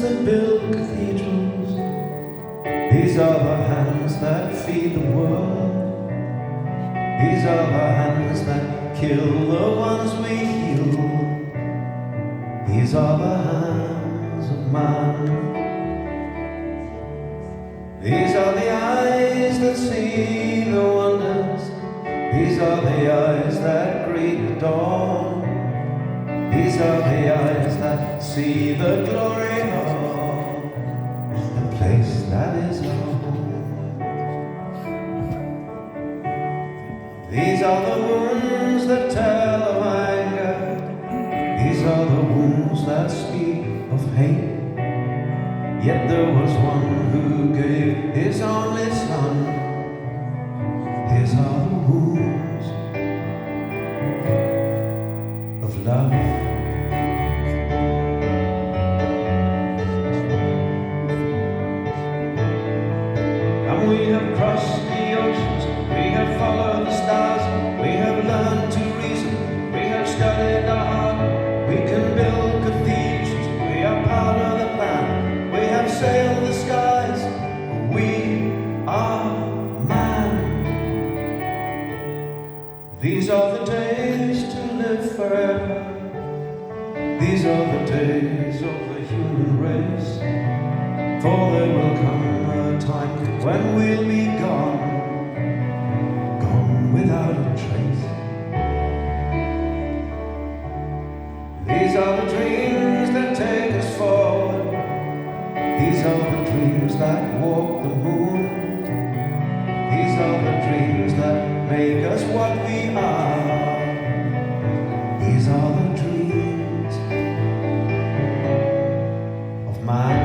that build cathedrals. These are the hands that feed the world. These are the hands that kill the ones we heal. These are the hands of man. These are the eyes that see the wonders. These are the eyes that greet the dawn. These are the eyes that see the glory of the place that is home. These are the wounds that tell of anger. These are the wounds that speak of hate. Yet there was one who gave his only son. These are the wounds of love. And we have crossed the oceans, we have followed the stars, we have learned to reason, we have studied our heart, we can build cathedrals, we are part of the plan, we have sailed the skies, we are man. These are the days to live forever. These are the days of the human race. For there will come a time when we'll be gone, gone without a trace. These are the dreams that take us forward. These are the dreams that walk the moon. These are the dreams that make us what we are. These are the dreams of man.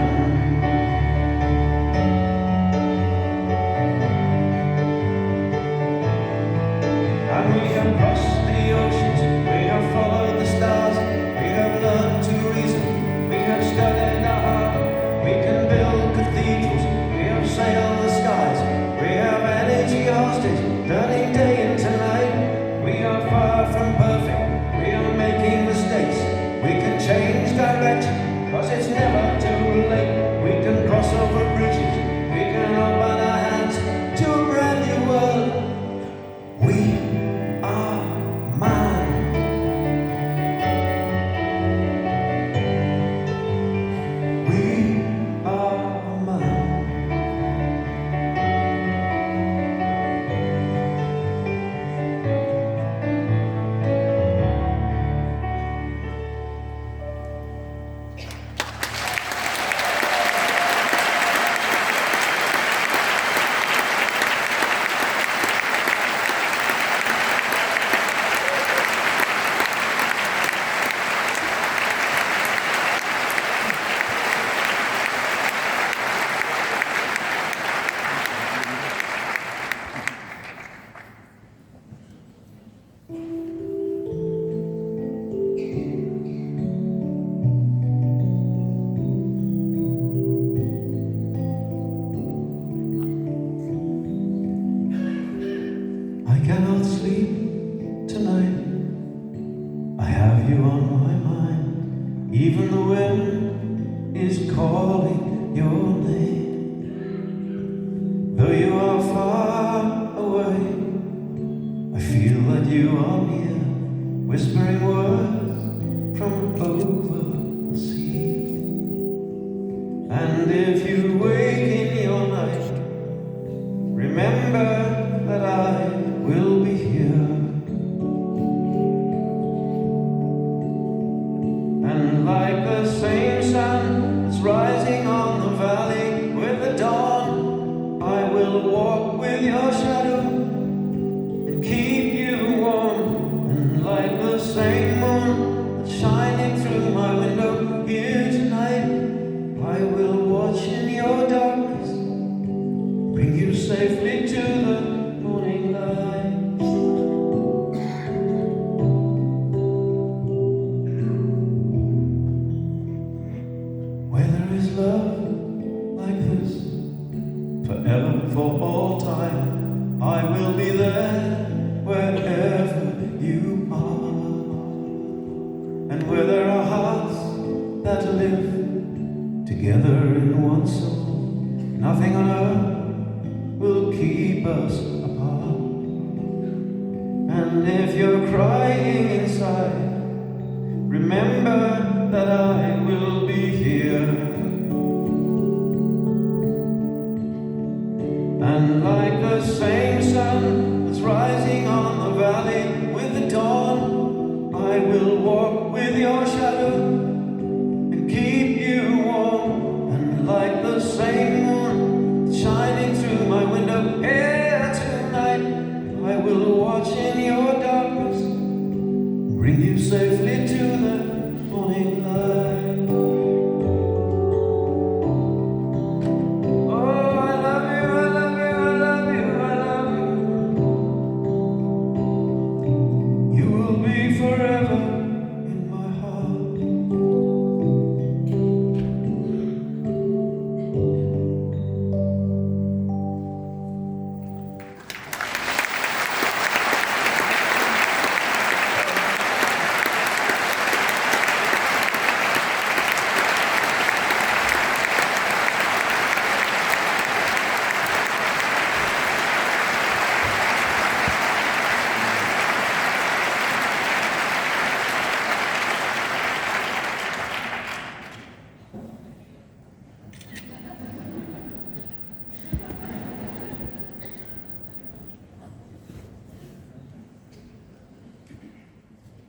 And we have crossed the oceans, we have followed the stars, we have learned to reason, we have studied our heart, we can build cathedrals, we have sailed the skies, we have energy hostage, turning day into night. We are far from perfect, we are making mistakes, we can change direction, cause it's never too late. We can cross over bridges, we can open our hands to a brand new world. We are man. We are man. I cannot sleep tonight. I have you on my mind. Even the wind is calling your name. Though you are far away, I feel that you are near, whispering words from over the sea. And if you wake in your night, remember that I will be here. And like the same sun that's rising on the valley with the dawn, I will walk with your shadow and keep you warm. And like the same moon that's shining through my window here tonight, I will watch in your darkness, bring you safely to the morning light. Where there is love like this, forever, for all time, I will be there wherever you are. And where there are hearts that live together, together in one soul. Nothing on earth will keep us apart. And if you're crying inside, remember that I will be here. And like the same sun that's rising on the valley with the dawn, I will walk with your shadow and keep you warm. And like the same moon shining through my window here tonight, I will watch in your darkness, bring you safely to the morning light.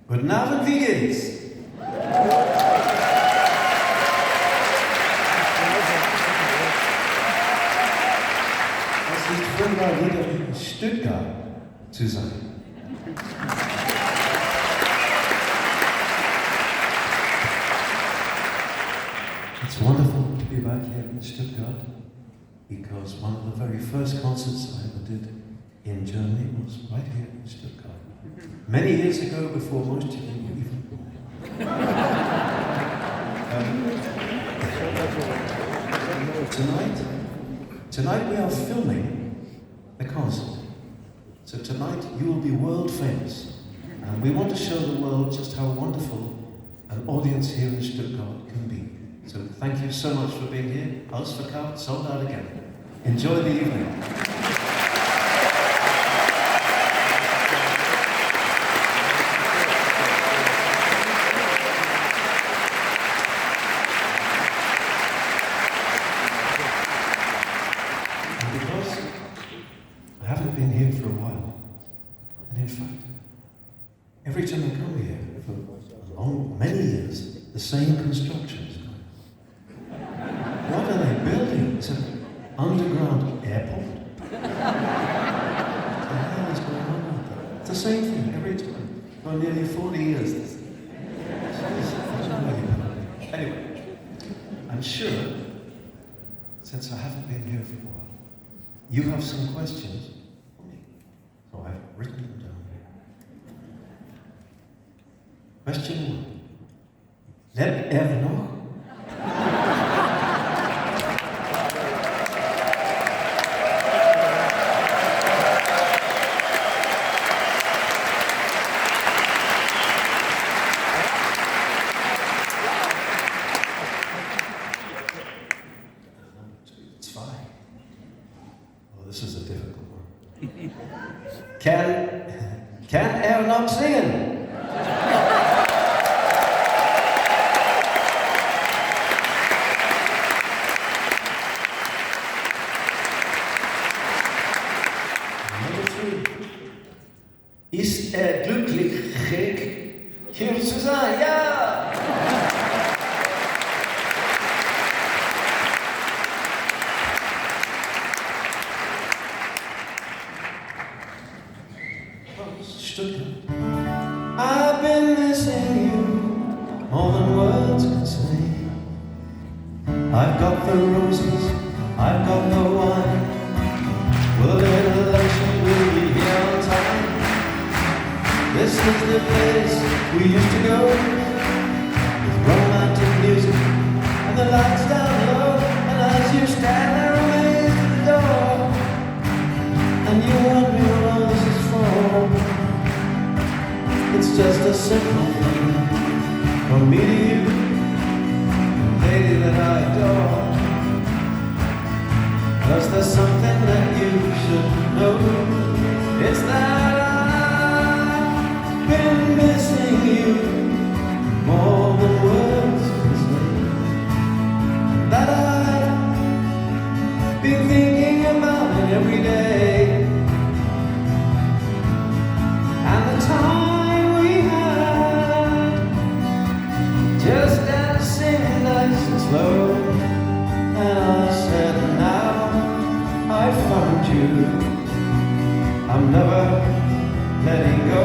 Guten Abend, wie geht's? Es ist wunderbar, wieder in Stuttgart zu sein. It's wonderful to be back here in Stuttgart because one of the very first concerts I ever did in Germany was right here in Stuttgart. Many years ago, before most of you were even born. Tonight we are filming a concert. So tonight you will be world famous. And we want to show the world just how wonderful an audience here in Stuttgart can be. So thank you so much for being here. Ausverkauft, sold out again. Enjoy the evening. Every time I come here, for many years, the same construction is going. What are they building? It's an underground airport? What the hell is going on with that? It's the same thing every time. For nearly 40 years. Anyway, I'm sure, since I haven't been here for a while, you have some questions for me. So I've written them down. Question 1. Lebt noch? Zwei. Oh, this is a difficult one. Can noch singen? Ist glücklich, hier zu sein? Ja! Stuttgart. I've been missing you more than words can say. I've got the roses, I've got the wine. Will the election will be here on time? This is the place we used to go, with romantic music and the lights down low. And as you stand there amazed at the door, and you wonder what all this is for, it's just a simple thing from me to you, the lady that I adore. never letting go.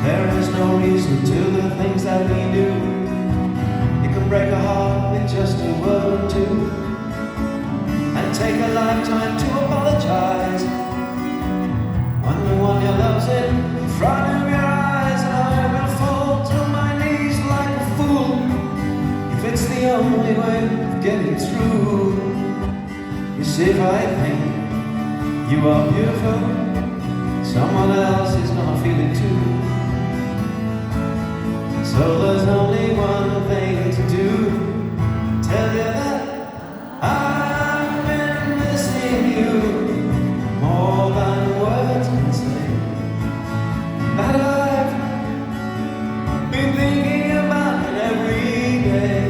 There is no reason to the things that we do. You can break a heart with just a word or two, and take a lifetime to apologize. When the one you love's in front of your eyes, I will fall to my knees like a fool if it's the only way of getting through. You see, if I think you are beautiful, someone else is gonna feel it too. So there's only one thing to do, tell you that I've been missing you more than words can say, that I've been thinking about it every day.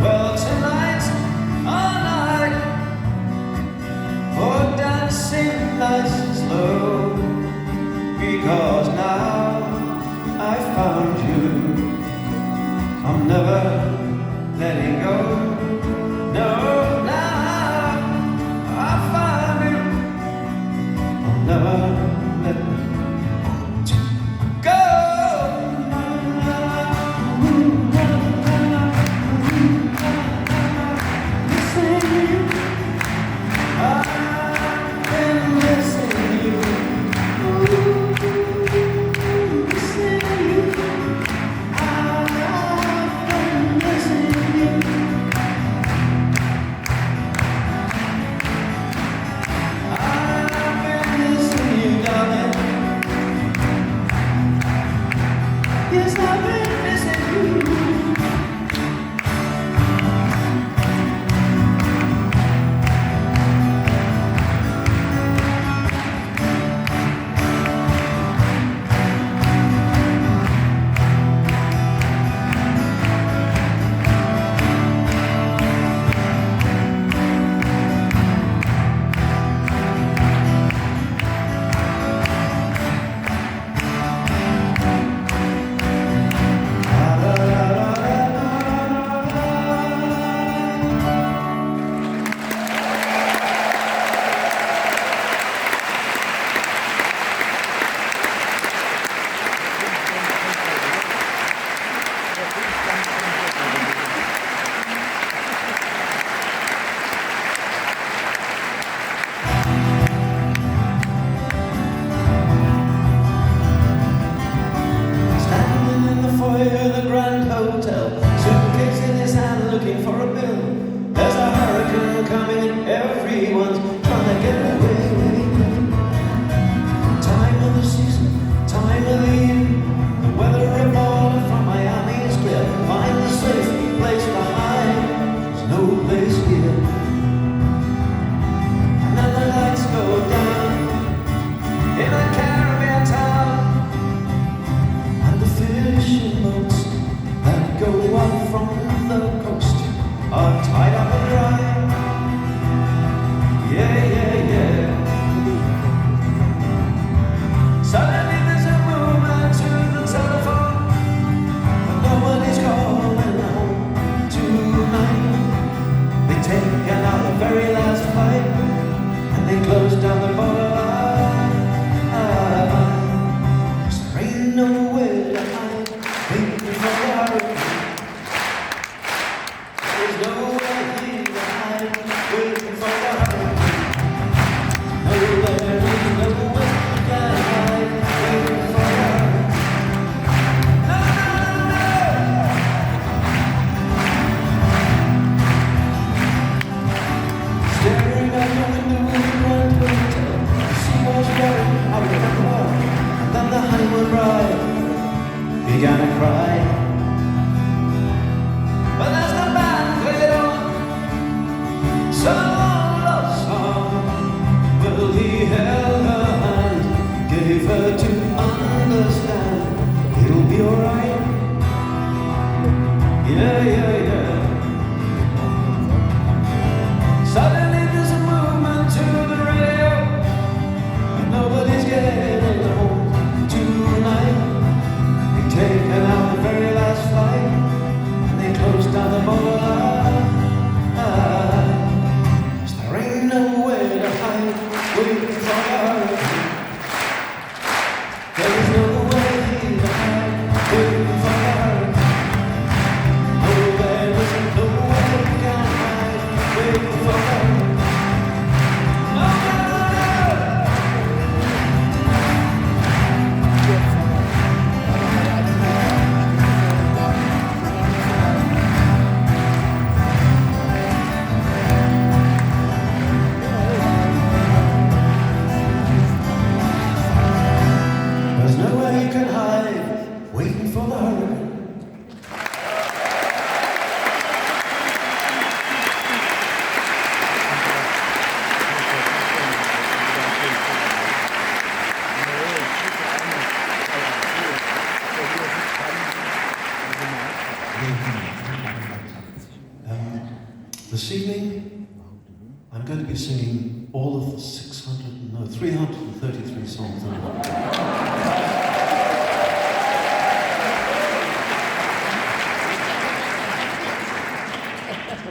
Well, tonight's our night for dancing nice and slow, because now I found you. I'm never letting go. No, now I found you. I'm never letting go. Missing you. I've been missing you. Yes, I've been missing you. The Grand Hotel, suitcase in his hand, looking for a bill. There's a hurricane coming and everyone's trying to get away. Time of the season, time of the year, the weather reporter from Miami is clear. Find a safe place to hide, there's no place here. And then the lights go down in a Caribbean town, and the fishing boats that go up from the coast are tied up and dry. Yeah, yeah, yeah. Suddenly there's a movement to the telephone, but nobody's calling home tonight. They taken out the very last flight, and they close down the borderline. 'Cause there ain't nowhere to hide, waiting for the hurricane. There's nowhere here to hide, waiting for the hurricane. No, there is nowhere to hide, waiting for the hurricane. No, no, no, no. Staring out the window in the Grand Hotel, see what's going out of the world. And then the honeymoon bride began to cry. But as the band played on some love song, well, he held her hand, gave her to understand it'll be alright. Yeah, yeah, yeah. Suddenly there's a movement to the radio, but nobody's getting home tonight. They've taken out the very last flight, and they closed down the borderline. This evening, I'm going to be singing all of the 333 songs that I've got.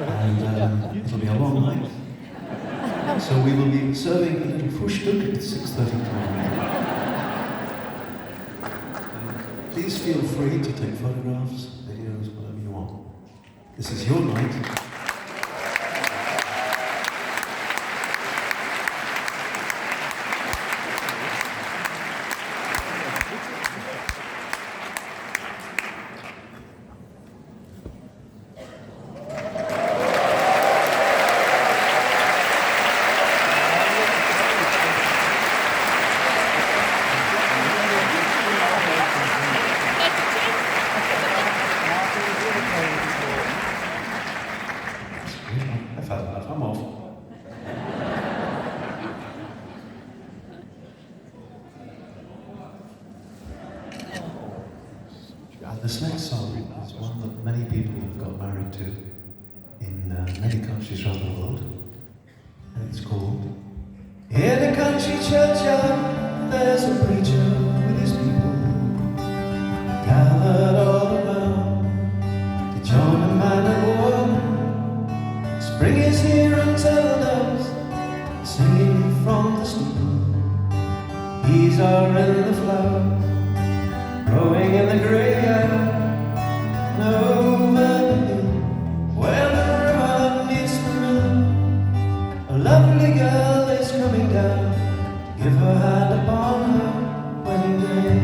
And it'll be a long night. So we will be serving a little Frühstück at 6:30 tomorrow night. Please feel free to take photographs, videos, whatever you want. This is your night. I'm off. This next song is one that many people have got married to in many countries around the world, and it's called In a Country Churchyard. There's a preacher with his people gathered all around to join a man and woman. Spring is here and turtles singing from the steeple. These are in the flowers, growing in the graveyard, and over the hill where the river meets the mill. A lovely girl is coming down to give her hand upon her wedding day.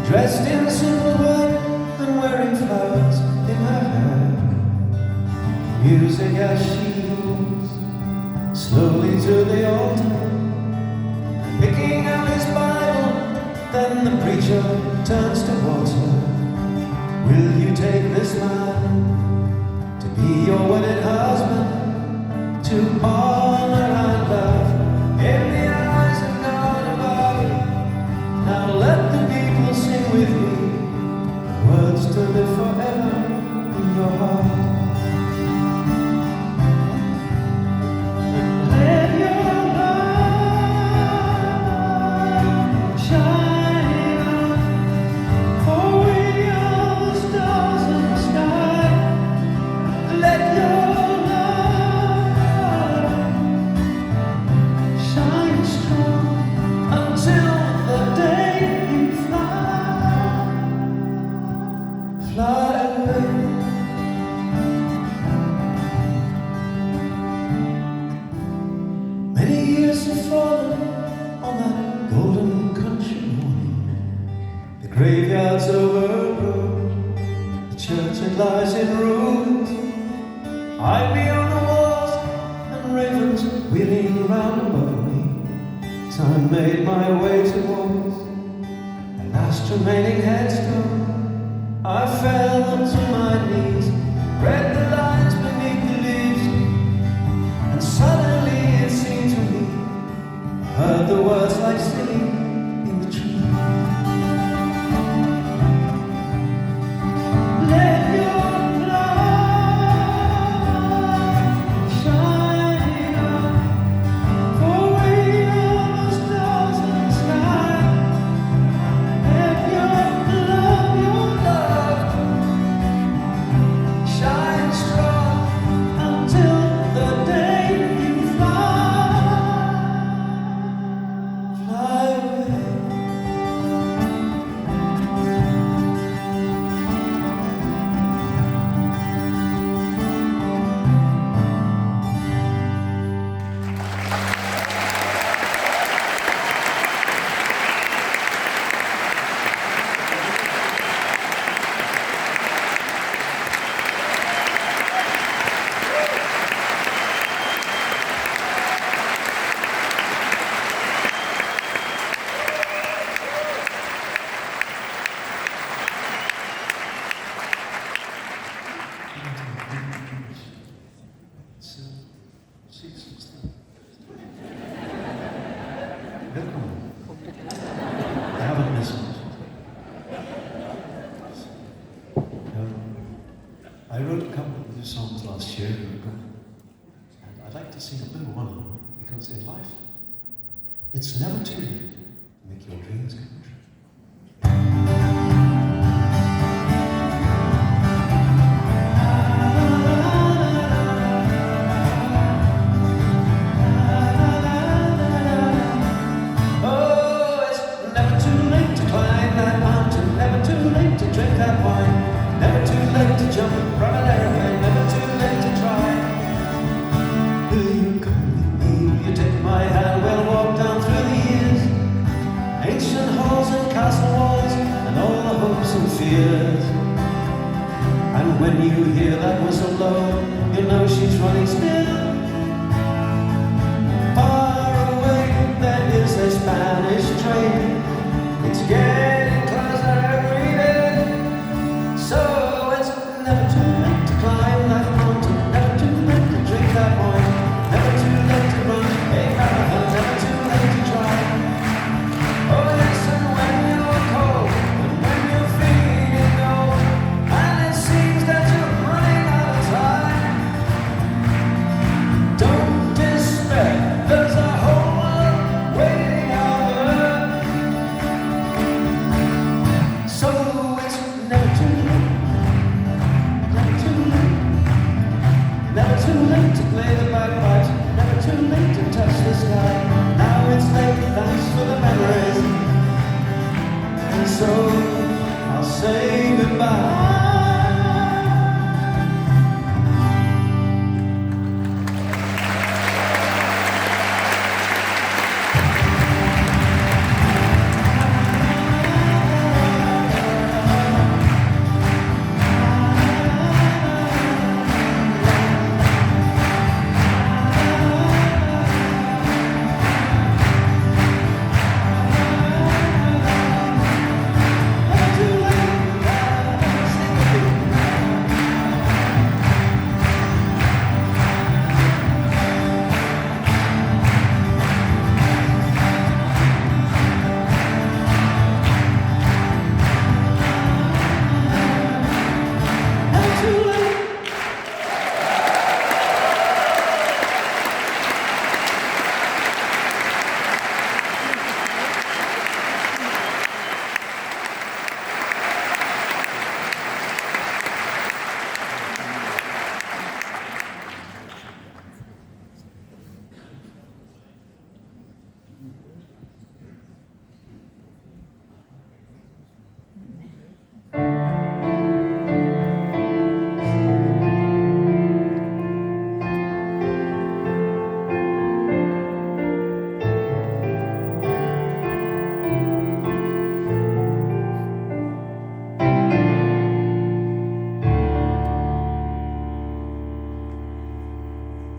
Dressed in simple white and wearing flowers in her hair, music as she moves slowly to the altar, picking up his Bible. Then the preacher turns towards her. Will you take this man to be your wedded husband, to honor and love in the eyes of God above? Now let the people sing with me words to live forever in your heart. Let your light shine on, for we are the stars in the sky. Let your light shine strong until the day you fly away. Many years have fallen on that golden country morning. The graveyard's overgrown, the church it lies in ruins. High beyond the walls and ravens wheeling round above me. Time made my way towards the last remaining headstone. I fell to my knees, read the lines beneath the leaves, and suddenly it seemed to me I heard the words like singing in the tree. Let your light shine on, for we are the stars in the sky. Let your love shine strong until the day you fly. It's never too late to make your dreams come true. Oh, it's never too late to climb that mountain, never too late to drink that wine, never too late to jump from an airplane, never too late to try. Will you come with me? Will you take my hand? We'll walk down through the years, ancient halls and castle walls, and all the hopes and fears. And when you hear that whistle blow, you know she's running still. Far away there is a Spanish train, it's getting closer every day. So it's never too late to climb that mountain, never too late to drink that wine, never too late to run a marathon, never too late to try. Oh yes, and when you're cold, and when you're feeling low, and it seems that you're running out of time, don't despair, there's a whole world waiting out there. So it's never too late, never too late, never too late to play the bagpipes, never too late to touch the sky. Now it's late, thanks for the memories, and so I'll say goodbye.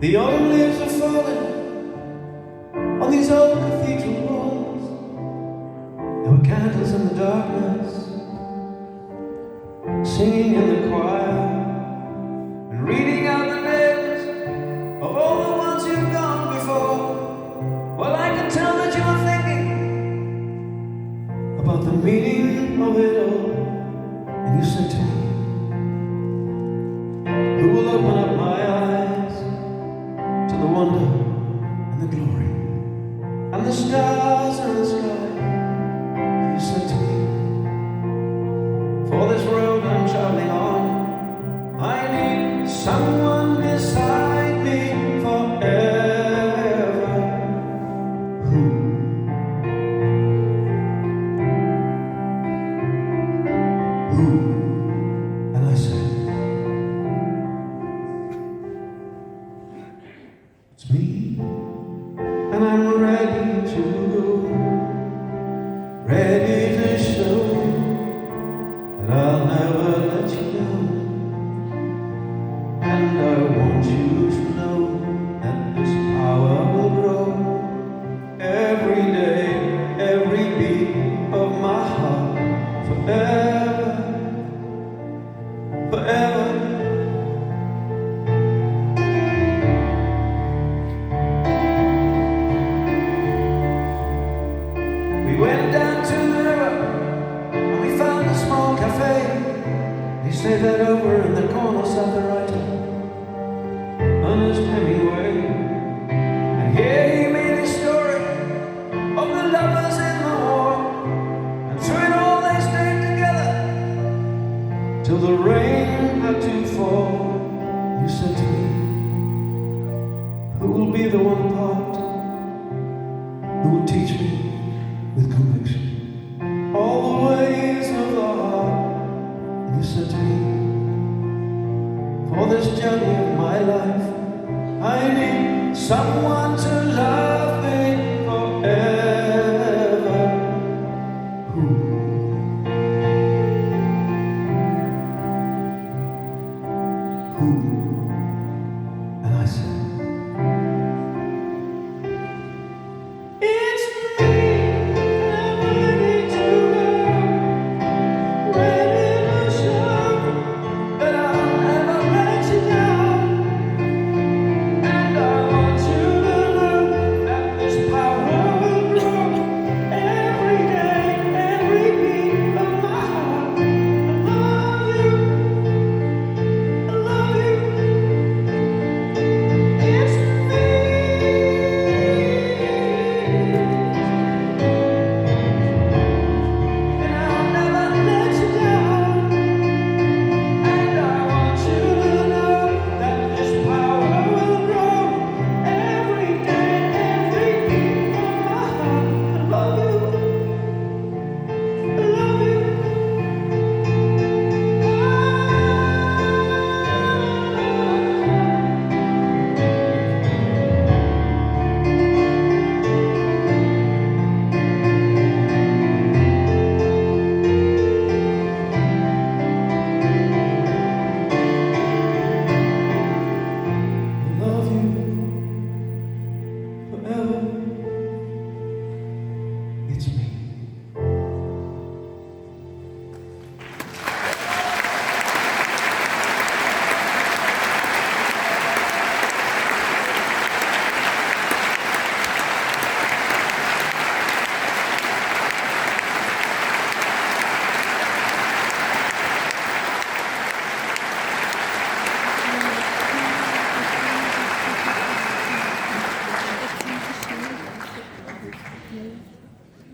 The old leaves are falling on these old cathedral walls. There were candles in the darkness, singing in the choir, and reading out the names of all the ones who've gone before. Well, I could tell that you were thinking about the meaning of it all, and you said to me, who will open up my eyes to the wonder and the glory and the stars in the sky? And you said to me, for this road I'm traveling on, I need someone beside me forever. Who? And I said, it's me, and I'm ready to go, ready to show that I'll never let you down. And I want you to know that this power will grow every day, every beat of my heart, forever, forever. We went down to the river and we found a small cafe. He said that over in the corner sat the writer, Ernest Hemingway. And here he made his story someone to love me forever. Who? And I said, it's me, I'm ready to go, ready to show that I'll never let you down. And I want you to know that this power will grow every day, every beat of my heart. I love you, I love you. It's me, and I'll never let you down. And I want you to know that this power will grow every day, every beat of my heart. I love you, I love you. I love you forever. It's me.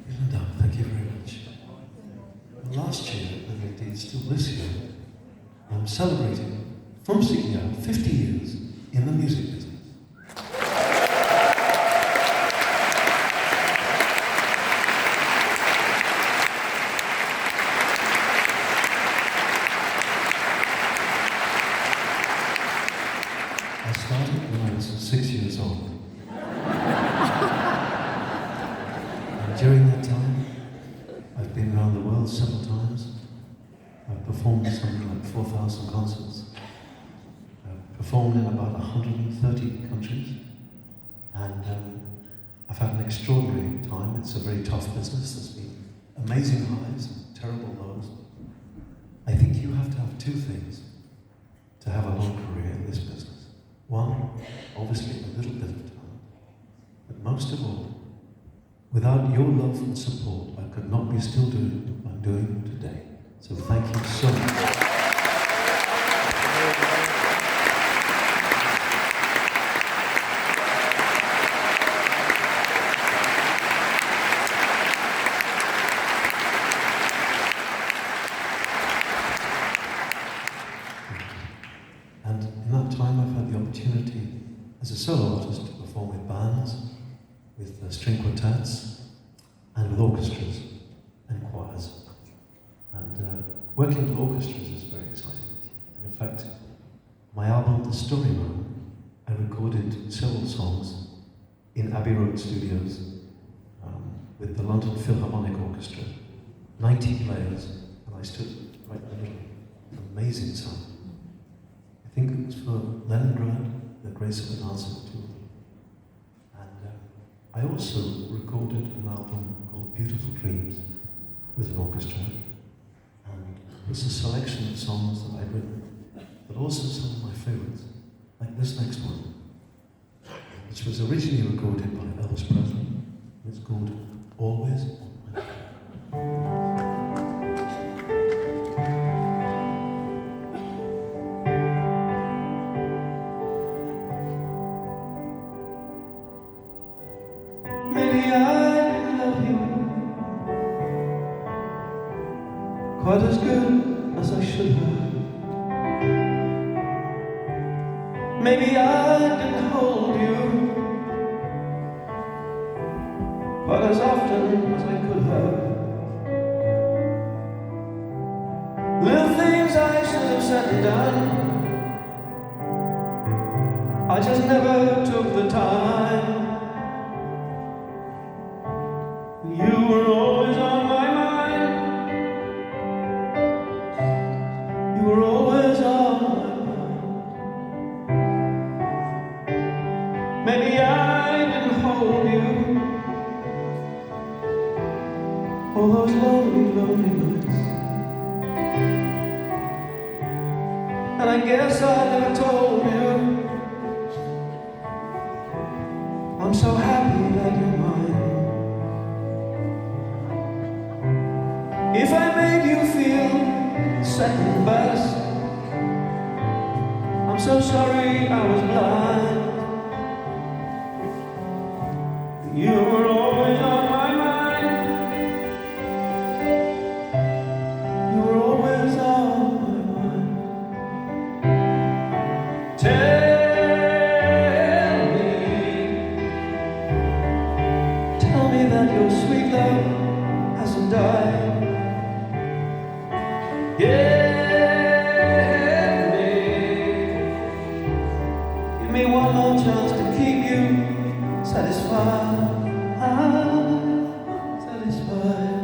Linda, thank you very much. Last year, and indeed still this year, I'm celebrating from Stuttgart 50 years in the music business. I started when I was 6 years old. And during that time, I've been around the world several times. I've performed something like 4,000 concerts. I've performed in about 130 countries. And I've had an extraordinary time. It's a very tough business. There's been amazing highs and terrible lows. I think you have to have two things to have a long career in this business. One, obviously a little bit of talent. But most of all, without your love and support, I could not be still doing what I'm doing today. So thank you so much. And in that time, I've had the opportunity as a solo artist to perform with bands, with string quartets, and with orchestras and choirs. And working with orchestras is very exciting. And in fact, my album, The Storyman, I recorded several songs in Abbey Road Studios with the London Philharmonic Orchestra, 90 players, and I stood right in the middle. Amazing sound. I think it was for Leningrad, the Grace of an Answer to them. And I also recorded an album called Beautiful Dreams with an orchestra. And it was a selection of songs that I'd written, but also some of my favorites, like this next one, which was originally recorded by Elvis Presley. It's called Always On My Mind. Maybe I didn't love you quite as good as I should have. Maybe I didn't hold you quite as often as I could have. Little things I should have said and done, I I just never took the time. You were always on my mind. You were always on my mind. Maybe I didn't hold you all those lonely, lonely nights. And I guess I never told you I'm so happy that you're mine. If I made you feel second best, I'm so sorry I was blind. You were always on my mind. You were always on my mind. Tell me that your sweet love hasn't died. Give me one more chance to keep you satisfied. Satisfied.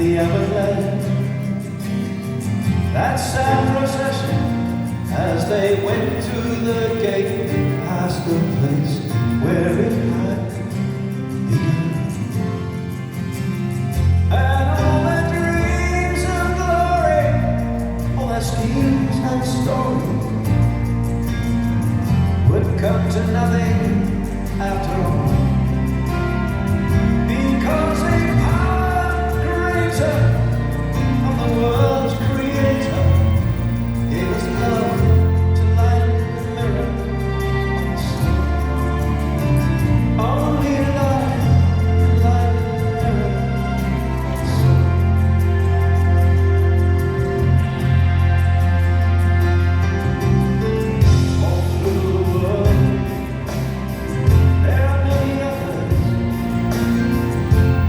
the Everglades. That sad procession as they went to the gate past the place where it had begun. And all their dreams of glory, all their schemes and stories would come to nothing after all. Because a power greater of the world's creator gave us love to light the mirror of the soul. Only love can light the mirror of the soul. All through the world there are many others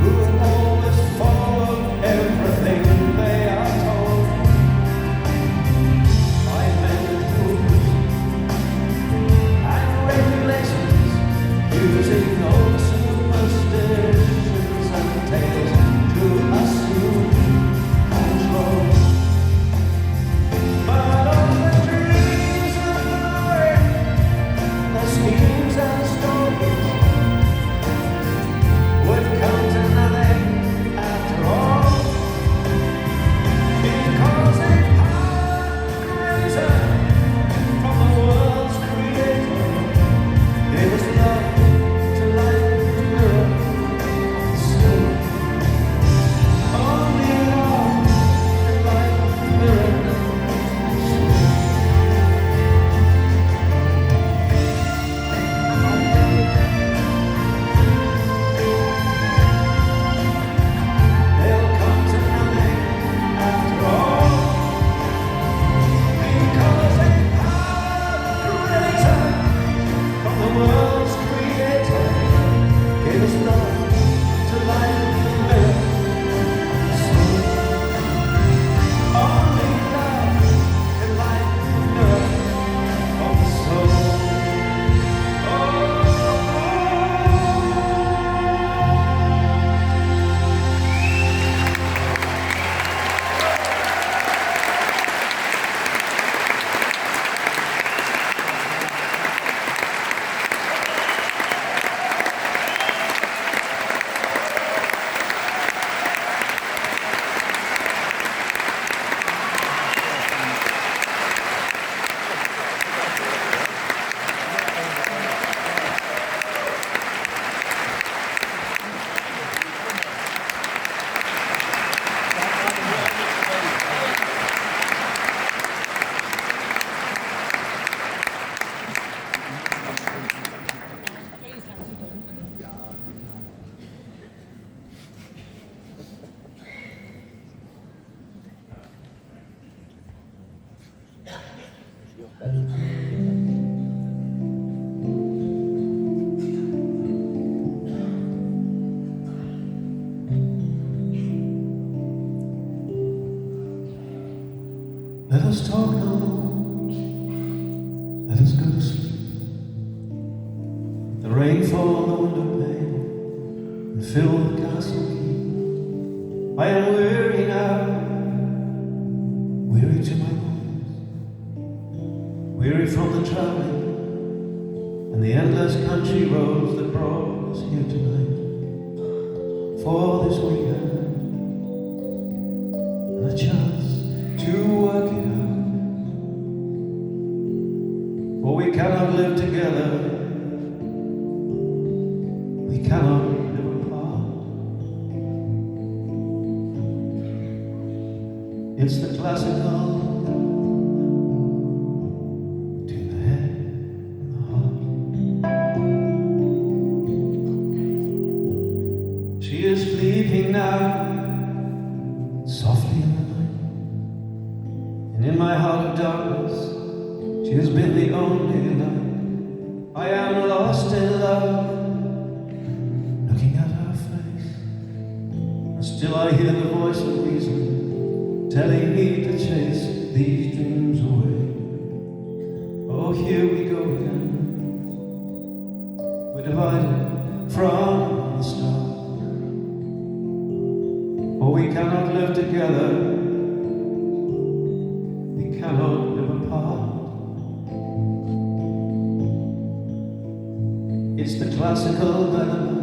who always follow everything they are told by men and rules and regulations, using old superstitions and tales to assume control. But all the dreams of glory, the schemes and stories would come to nothing after all. Because a power greater from the world's creator gave us love to light the mirror of the soul. Only love can light the mirror of the soul. They'll come to nothing after all. Because a power greater from the world's creator gave us love to light the mirror of the soul. Only love can light the mirror of the soul. Let us talk no more. Let us go to sleep. The rain fall on the window pane and fill the castle keep. I am weary now, weary to my bones, weary from the traveling and the endless country roads that brought us here tonight for this weekend and a chance to work it out. For we cannot live together, we cannot live apart. It's the classical between the head and the heart. She is sleeping now, softly in the night, and in my heart of darkness she has been the only light. I am lost in love, looking at her face, and still I hear the voice of reason telling me to chase these dreams away. Oh, here we go again. We're divided from the start. For we cannot live together, we cannot live apart. It's the classical dilemma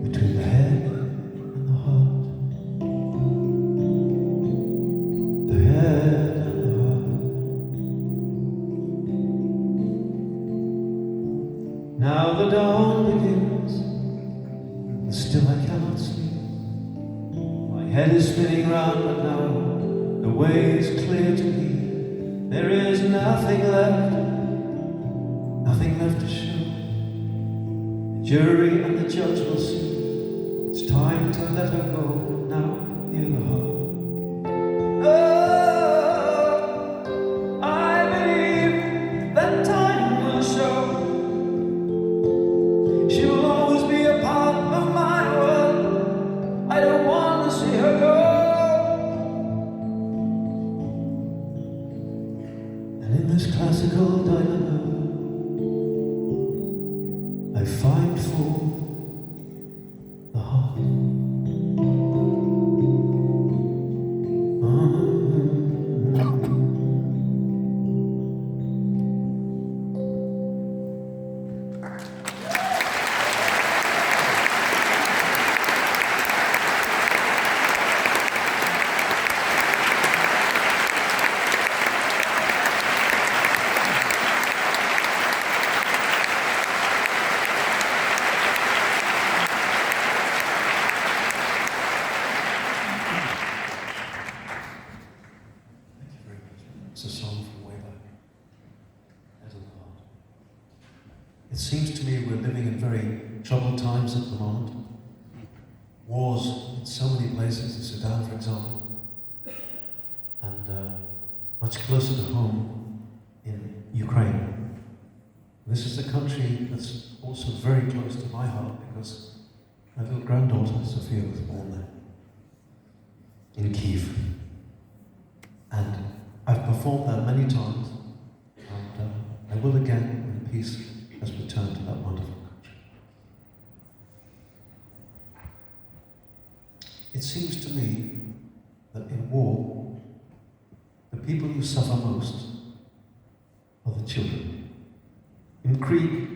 between the head and the heart. The head and the heart. Now the dawn begins, and still I cannot sleep. My head is spinning round, but now the way is clear to me. There is nothing left to show. The jury and the judge will see. It's time to let her go. Now hear the heart. Oh, I believe that time will show. She will always be a part of my world. I don't want to see her go. And in this classical dilemma, I find for the heart. It's a song from way back. It seems to me we're living in very troubled times at the moment. Wars in so many places, in Sudan for example, and much closer to home in Ukraine. This is a country that's also very close to my heart because my little granddaughter Sophia was born there, in Kiev. And I've performed there many times, and I will again when peace has returned to that wonderful country. It seems to me that in war, the people who suffer most are the children. Im Krieg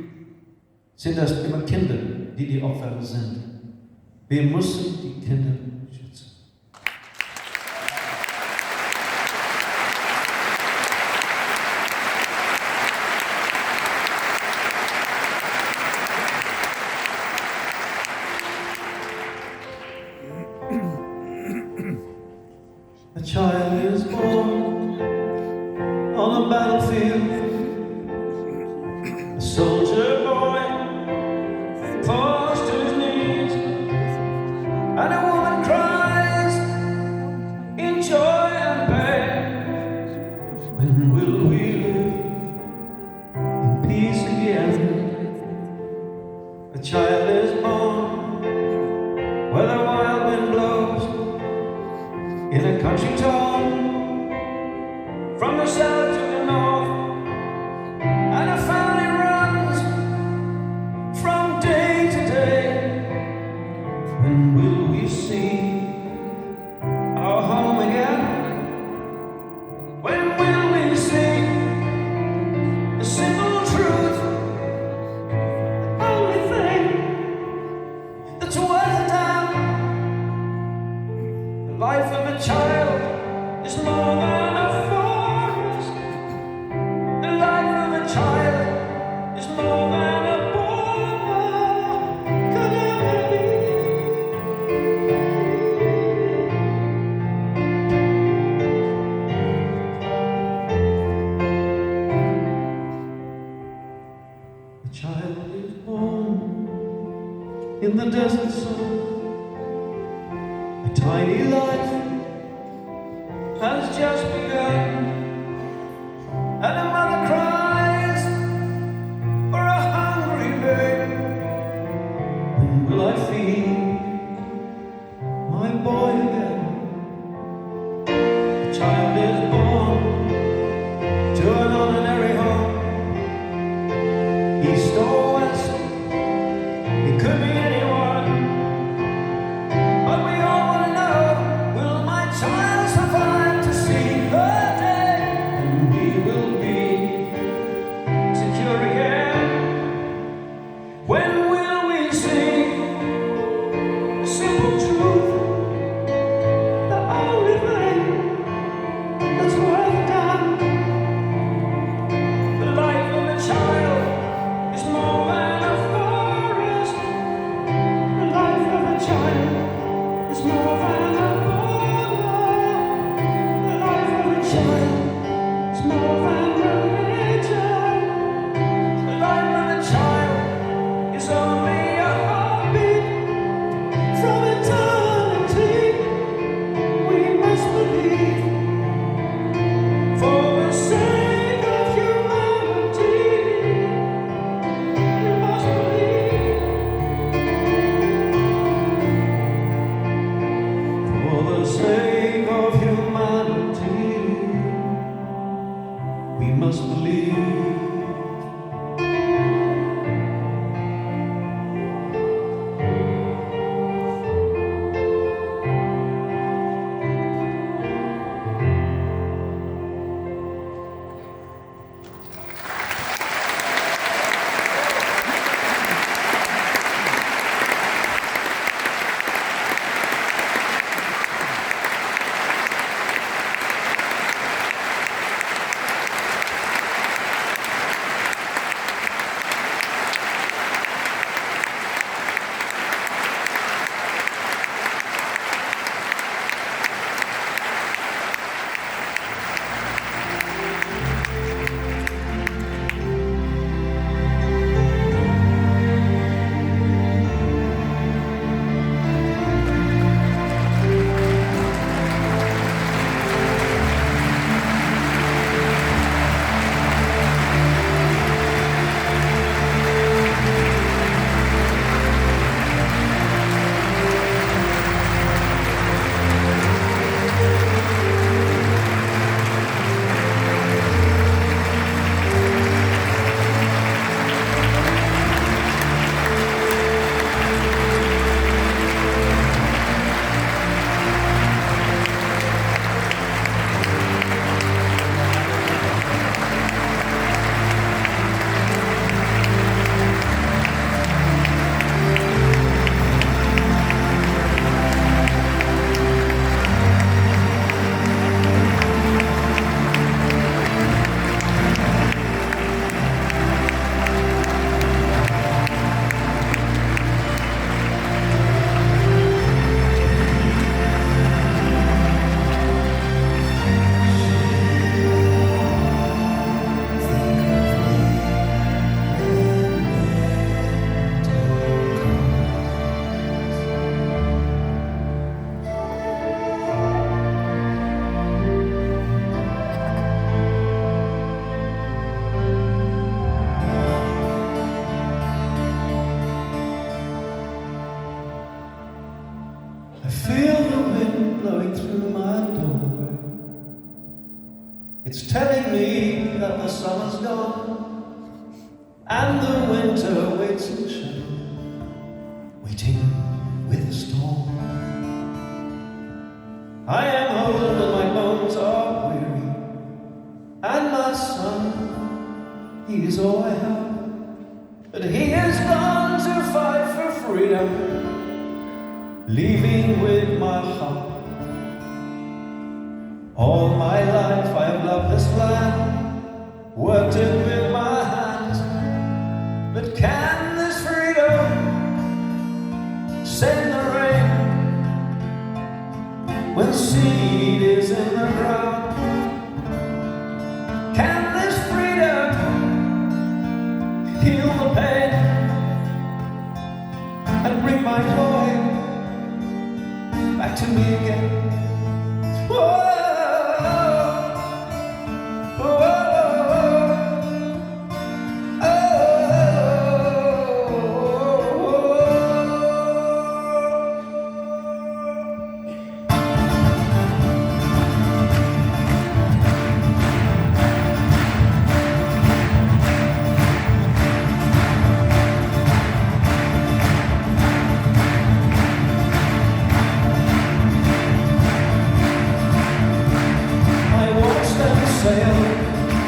sind das immer Kinder, die die Opfer sind. Wir müssen die Kinder schützen. A child is born on a battlefield, a soldier boy falls to his knees, and a woman cries in joy and pain. When will we live in peace again? A child is born where the wild wind blows, in a country town, from the south to the north, and a family runs from day to day. When will we see our home again? When will we see the simple truth, the only thing that's worth a damn? The life of a child is more than a forest. The life of a child is more than a border could ever be. The child is born in the desert sun. A tiny life has just begun, and a mother cries for a hungry babe. When will I feed my boy again? The child is born to an ordinary home, east or west, it could be anyone. feel the wind blowing through my doorway. It's telling me that the summer's gone and the winter waits in shadow, waiting with the storm. I am old and my bones are weary, and my son, he is all I have, but he is gone to fight for freedom, leaving with my heart. All my life I have loved this land, worked it with my hands, but can this freedom send the rain when seed is in the ground? Can this freedom heal the pain and bring my boy back to me again? Whoa.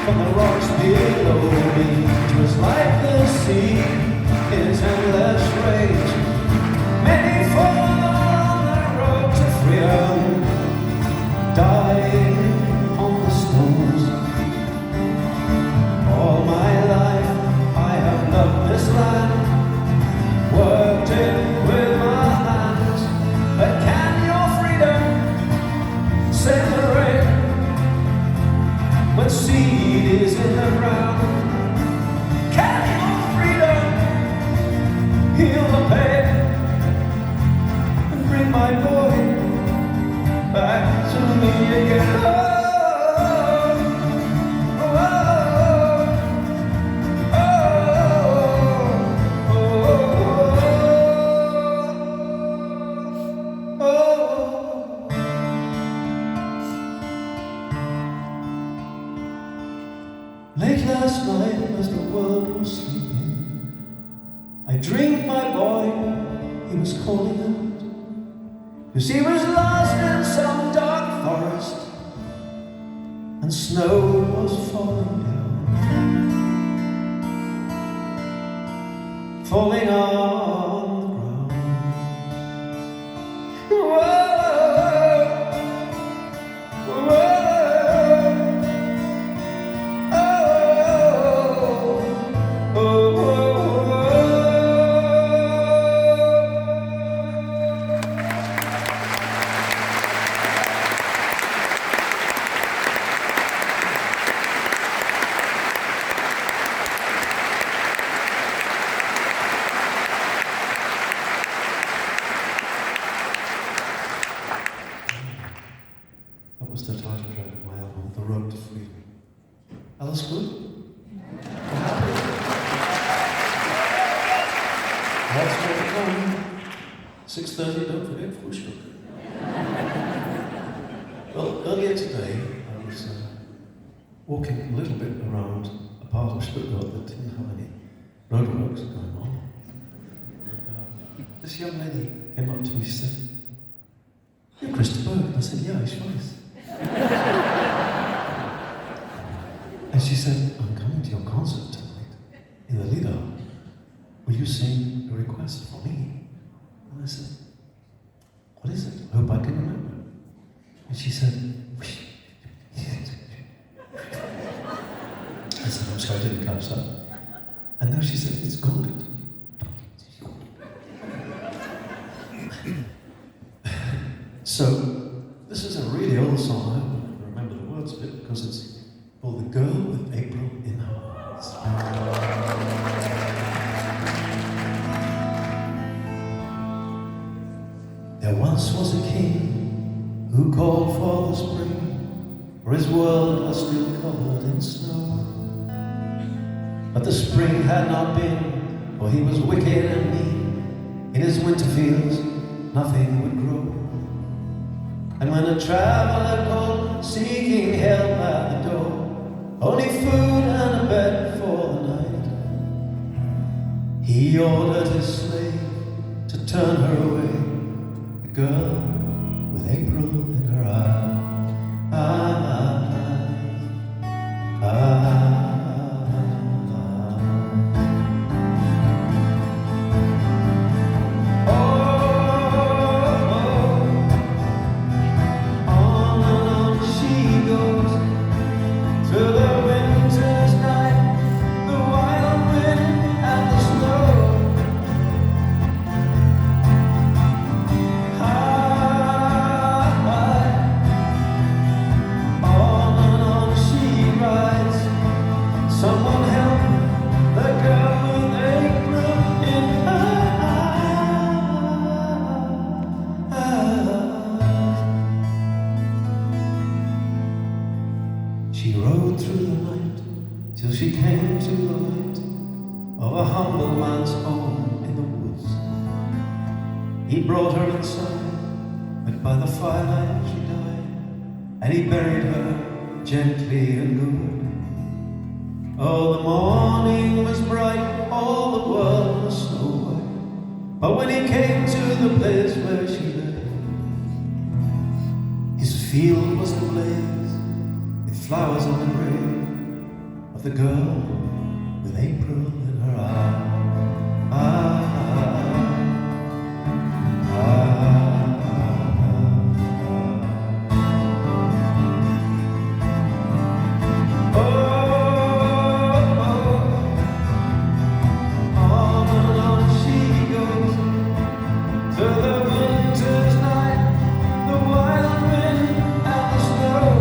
From the rocks below me, it was like the sea in its endless rage. Many fall on the road to freedom, dying on the stones. All my life I have loved this land, worked it with my hands, but can your freedom send the rain when seed is in the ground? Can your freedom heal the pain and bring my boy back to me again? Late last night, as the world was sleeping, I dreamed my boy, he was calling out, 'cause he was lost in some dark forest, and snow was falling down, falling on the ground. Whoa. That was the title track of my album, The Road to Freedom. Alles gut? That's what we're going. 6:30, don't forget Frühstück. Well, earlier today, I was walking a little bit around a part of Stuttgart that didn't have any roadworks going on. This young lady came up to me and said, "You're Christa Burgh." And I said, "Yeah, ich weiß." And she said, "I'm coming to your concert tonight in the Liederhalle. Will you sing a request for me?" And I said, "What is it? I hope I can remember." And she said, I said, "I'm sorry, I didn't catch that." And now she said, "It's golden." So, this is a really old song. I don't remember the words of it because it's called "The Girl with April in Her Eyes." There once was a king who called for the spring, for his world was still covered in snow. But the spring had not been, for he was wicked and mean. In his winter fields nothing would grow. And when a traveler called, seeking help at the door, only food and a bed for the night, he ordered his slave to turn her away, the girl with April in her eyes. She rode through the night till she came to the light of a humble man's home in the woods. He brought her inside, but by the firelight she died, and he buried her gently and good. Oh, the morning was bright, all the world was snow white, but when he came to the place where she lay, his field was ablaze, flowers on the grave of the girl with April in her eye. On and on she goes to the winter's night, the wild wind and the snow.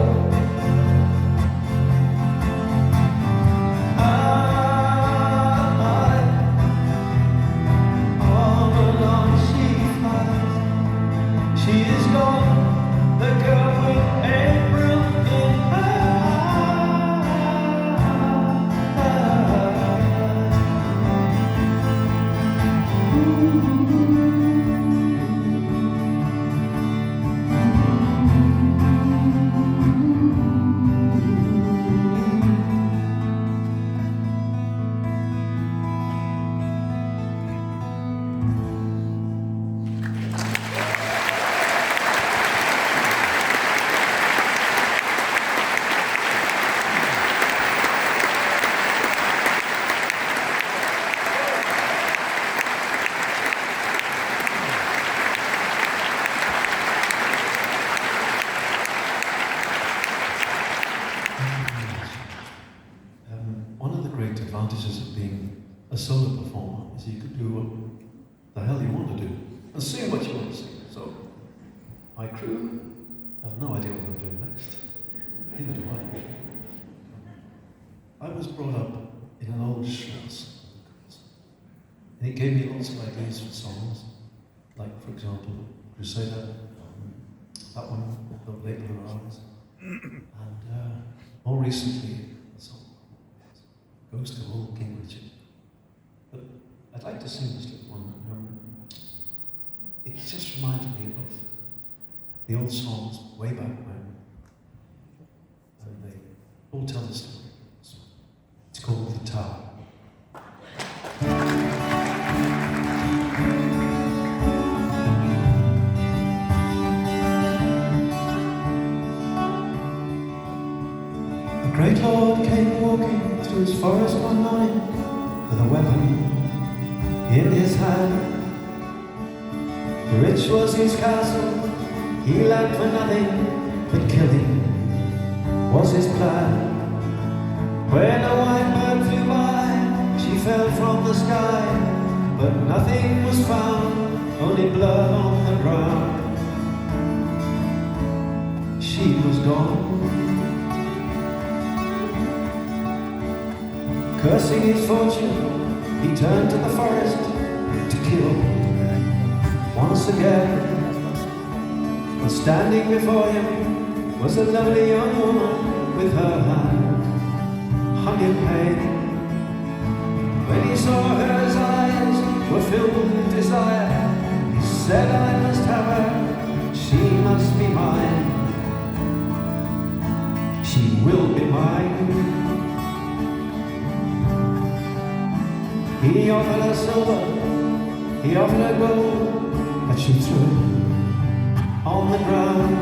Advantages of being a solo performer is you can do what the hell you want to do and sing what you want to sing. So my crew have no idea what I'm doing next. Neither do I. I was brought up in an old Schloss, and it gave me lots of ideas for songs, like for example Crusader, that one, The Late Blue Hours, and more recently a song Goes to Old King Richard. But I'd like to sing this little one. It just reminds me of the old songs way back when, and they all tell the story. It's called The Tower. The great lord came walking through his forest one morning with a weapon in his hand. Rich was his castle, he lacked for nothing, but killing was his plan. When a white bird flew by, she fell from the sky, but nothing was found, only blood on the ground. She was gone. Cursing his fortune, he turned to the forest to kill once again. And standing before him was a lovely young woman with her hand hung in pain. When he saw her, his eyes were filled with desire. He said I must have her, she must be mine. She will be mine. He offered her silver, he offered her gold, but she threw it on the ground.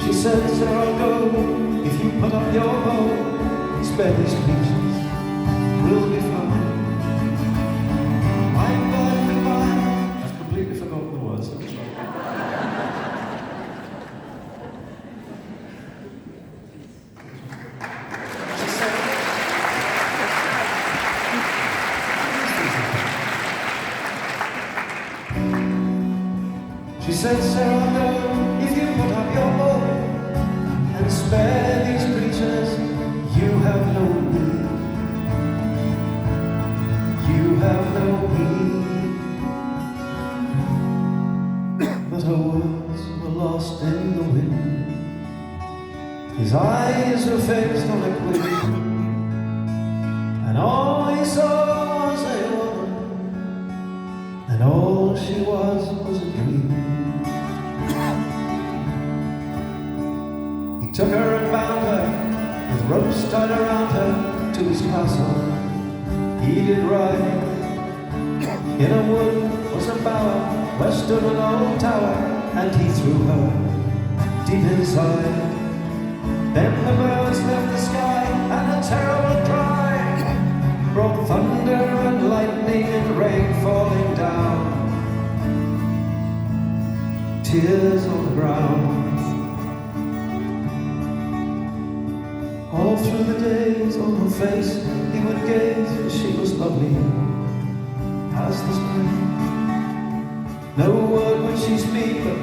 She said, "Sir, I'll go if you put up your bow. Spare these creatures, we'll be fine." My God, goodbye. I've completely forgotten the words. She said, "Sir, I'll go if you put up your bow and spare these creatures. You have no need. You have no need." But her words were lost in the wind. His eyes were fixed on a queen, and all he saw was a woman, and all she was a dream. He took her and bound her with ropes tied around her to his castle. He did ride. In a wood was a bower where stood an old tower, and he threw her deep inside. Then the birds left the sky, and a terrible cry brought thunder and lightning and rain falling down. Tears on the ground. All through the days on her face he would gaze, and she was lovely as the spring. No word would she speak, but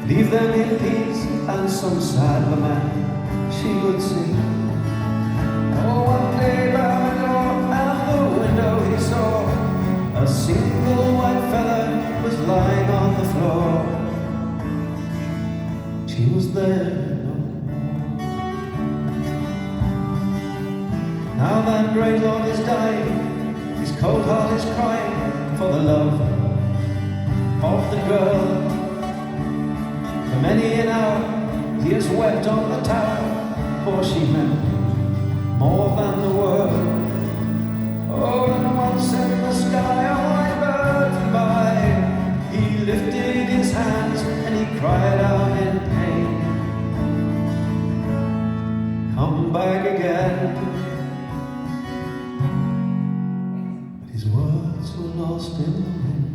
leave them in peace, and some sad lament she would sing. Oh, one day by the door and the window he saw a single white feather was lying on the floor. She was there. Now that great Lord is dying, his cold heart is crying for the love of the girl. For many an hour he has wept on the tower, for she meant more than the world. Oh, and once in the sky a white bird flew by. He lifted his hands and he cried out in pain, "Come back again." Lost in the wind.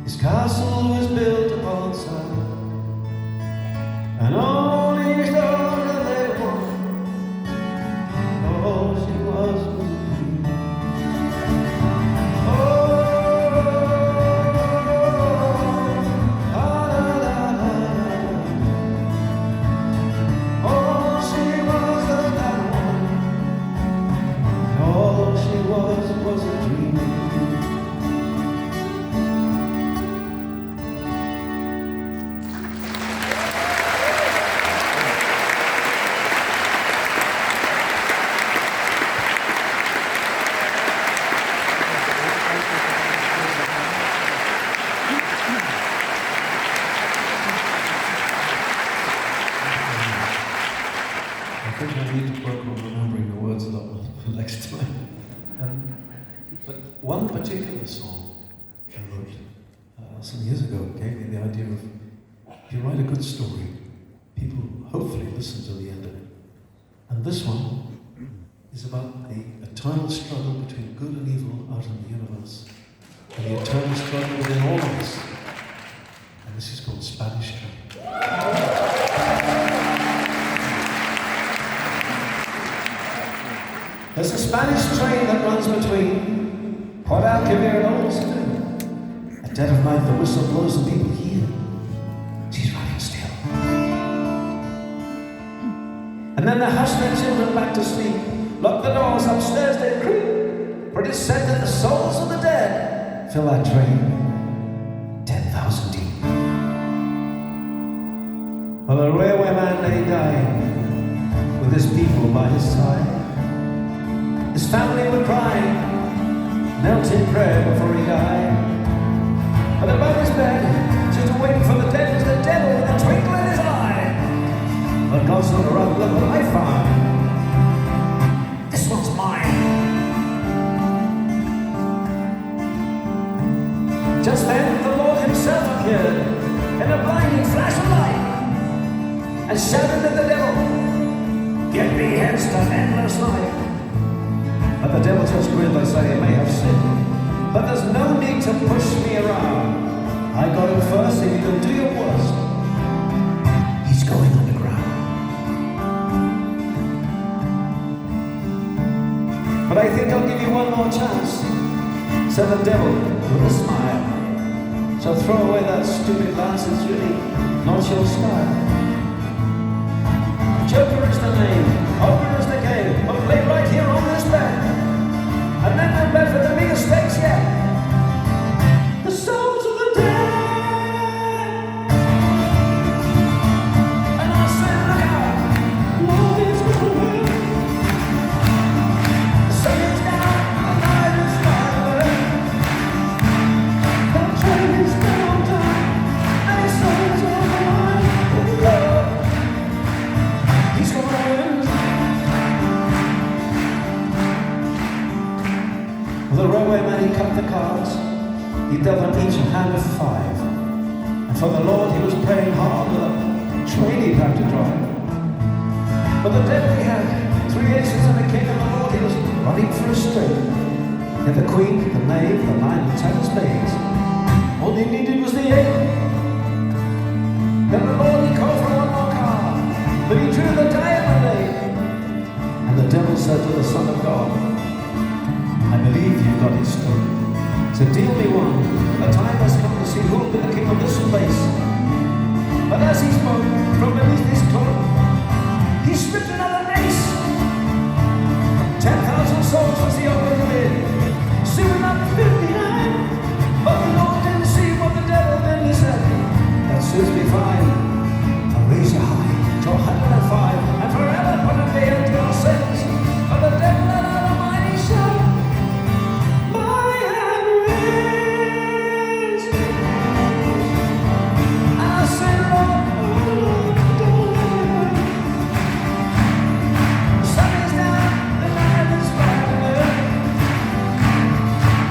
His castle was built upon sand, and all he thought that they wanted, all she was a dream. Oh, la, la, la, la. All she was that one, all she was a dream. I think I need to work on remembering the words a lot for next time. But one particular song I wrote some years ago gave me the idea of, if you write a good story, people hopefully listen to the end of it. And this one is about the eternal struggle between good and evil out in the universe, and the eternal struggle within all of us. And this is called Spanish Train. There's a Spanish train that runs between Port Alquiver and Old Spain. At dead of night, the whistle blows and people hear she's running still. And then they hush their children back to sleep, lock the doors, upstairs they creep, for it is said that the souls of the dead fill that train 10,000 deep. Well, a railway man lay dying with his people by his side. His family were crying, knelt in prayer before he died. appeared in a blinding flash of light and shouted at the devil, "Get me hence to endless life." But the devil just grinned and said, "He may have sinned, but there's no need to push me around. I got him first, if you can do your worst, he's going underground." "But I think I'll give you one more chance," said the devil with a smile. "So throw away that stupid lance, it's really not your style. Joker is the name, poker is the game, we'll play right here on this bed. And then we'll bet for the biggest stakes yet. The souls of the dead." And I said, "Look out, Lord is gonna win. The sun is down, the night is fire. The train is down, and his souls on the line. Oh Lord, he's gonna win." Well, the railway man, he cut the cards. He dealt them each a hand of 5. And for the Lord he was praying hard with a train he'd have to drive. But the devil, he had 3 aces and a king, and the Lord he was running for a straight. He had the queen, the knave, the 9 and 10 spades. All he needed was the 8. Then the Lord he called for one more card, but he drew the diamond 8. And the devil said to the Son of God, "I believe you've got it straight. So deal me one. The time has come to see who will be the king of this place." But as he spoke, from beneath his cloak, he stripped another ace. 10,000 souls was the open bid, soon up 59. But the Lord didn't see what the devil did. He said, "That suits me fine. I'll raise you high to 105 and forever put an end to your sins." But the devil let out a mighty shout, "My hand wins." And I said, "Lord, oh Lord, don't let me win. The sun is down, the night is fire.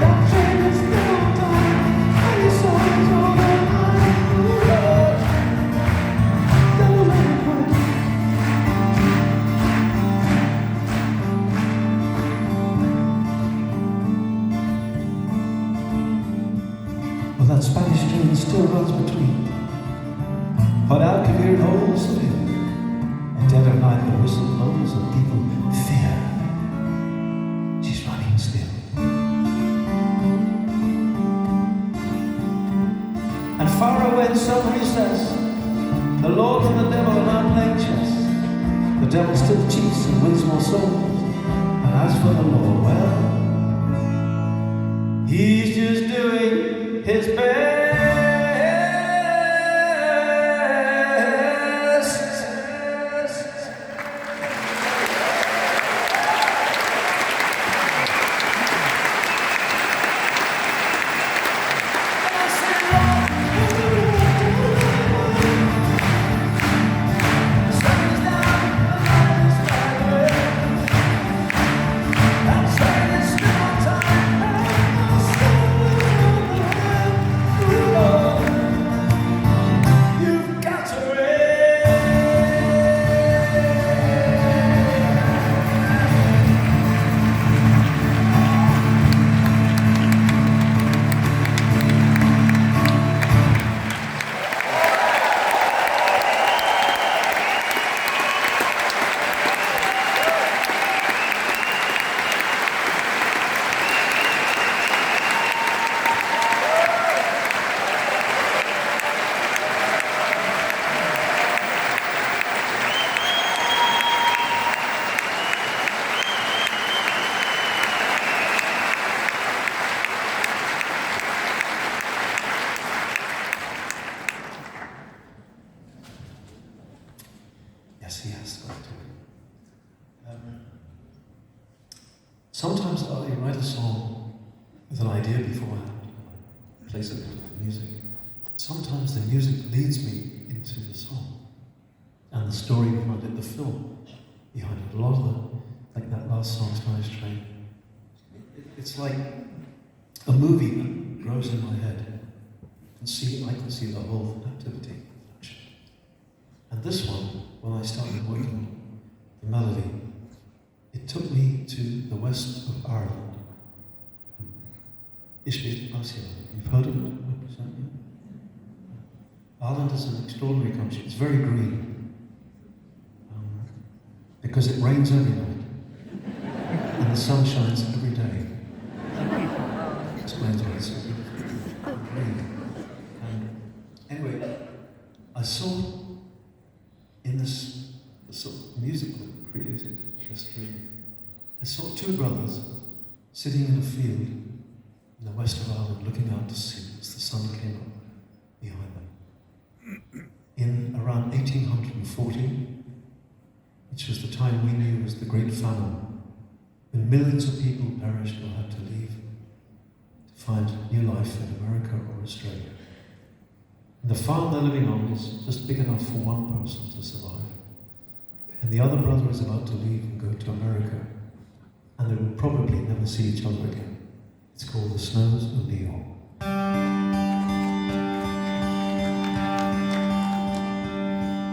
That train is still done, and your soul is on the line. Oh Lord, don't let me win." Well, that Spanish train still runs between hot out Kabir holes fill. At dead of night the whistle blows and people fear. She's running still. And far away in some recess, the Lord and the devil are now playing chess. The devil still cheats and wins more souls. And as for the Lord, well, he's just doing his best. Sometimes I write a song with an idea beforehand, place it into the music. Sometimes the music leads me into the song, and the story behind it, the film behind it. A lot of the, like that last song, Spanish Train, it's like a movie that grows in my head. I can see the whole activity. And this one, when I started working the melody, it took me to the west of Ireland. You've heard of it? Ireland is an extraordinary country. It's very green. Because it rains every night. And the sun shines every day. Explains why it's so beautiful. Green. And anyway, I saw in this sort of musical created history, I saw two brothers sitting in a field in the west of Ireland looking out to sea as the sun came up behind them. In around 1840, which was the time we knew as the Great Famine, when millions of people perished or had to leave to find new life in America or Australia. And the farm they're living on is just big enough for one person to survive. And the other brother is about to leave and go to America, and they will probably never see each other again. It's called The Snows of New York.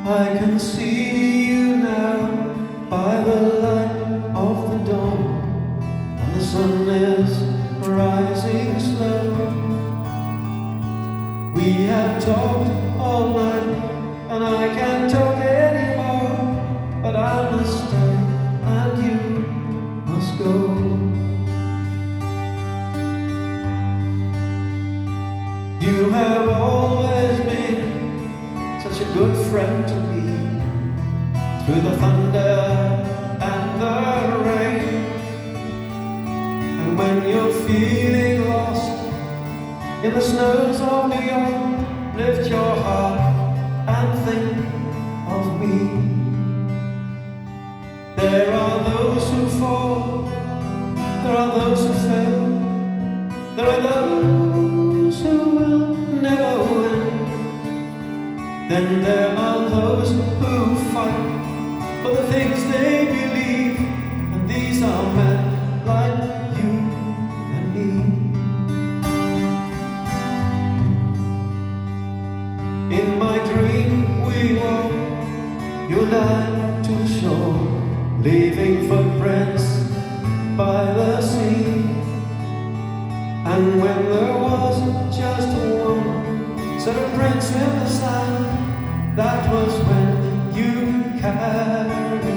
I can see you now by the light of the dawn, and the sun is rising slow. We have talked all night, and I can't talk anymore, but I must stay, and you must go. You have always been such a good friend to me, through the thunder and the rain. And when you're feeling lost in the snows of New York, lift your heart and think of me. There are those who fall, there are those who fail, there are those who will never win. Then there are those who fight for the things they believe, and these are men like you and me. In my dream we walk, you and I, to the shore, leaving footprints by the sea. And when there was just one set of prints in the sand, that was when you carried me.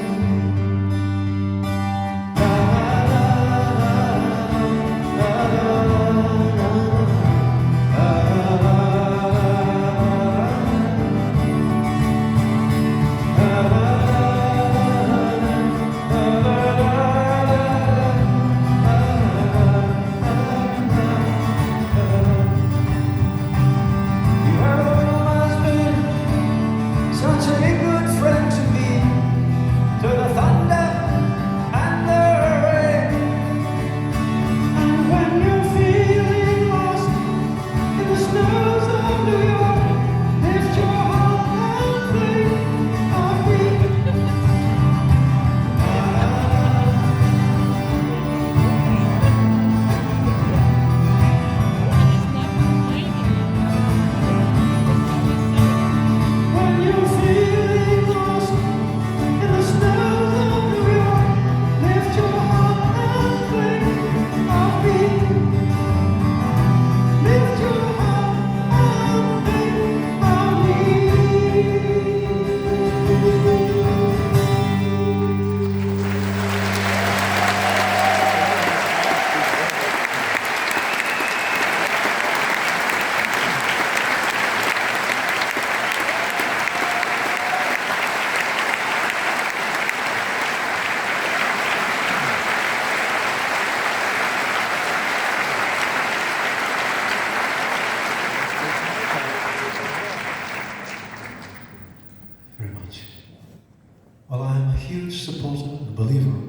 Well, I am a huge supporter and believer of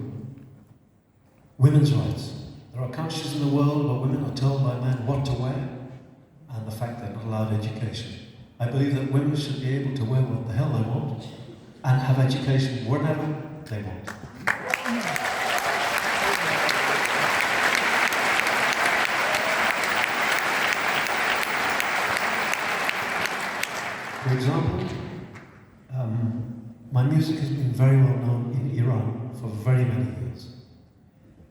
women's rights. There are countries in the world where women are told by men what to wear, and the fact they're not allowed education. I believe that women should be able to wear what the hell they want and have education whenever they want. For example, my music has been very well known in Iran for very many years.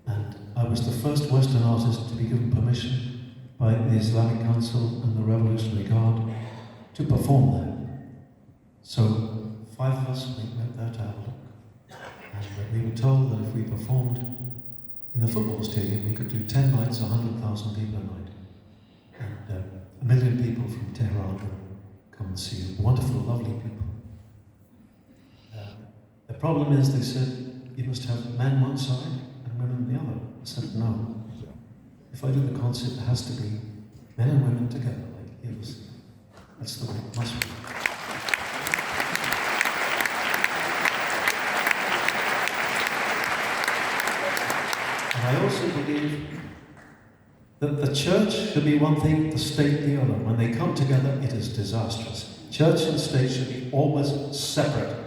And I was the first Western artist to be given permission by the Islamic Council and the Revolutionary Guard to perform there. So 5 of us, we went there to have a look. And we were told that if we performed in the football stadium, we could do 10 nights, 100,000 people a night. And 1 million people from Tehran would come and see it. Wonderful, lovely people. The problem is, they said, you must have men one side and women the other. I said, no. If I do the concert, it has to be men and women together, like hills. That's the way it must be. And I also believe that the church should be one thing, the state the other. When they come together, it is disastrous. Church and state should be always separate.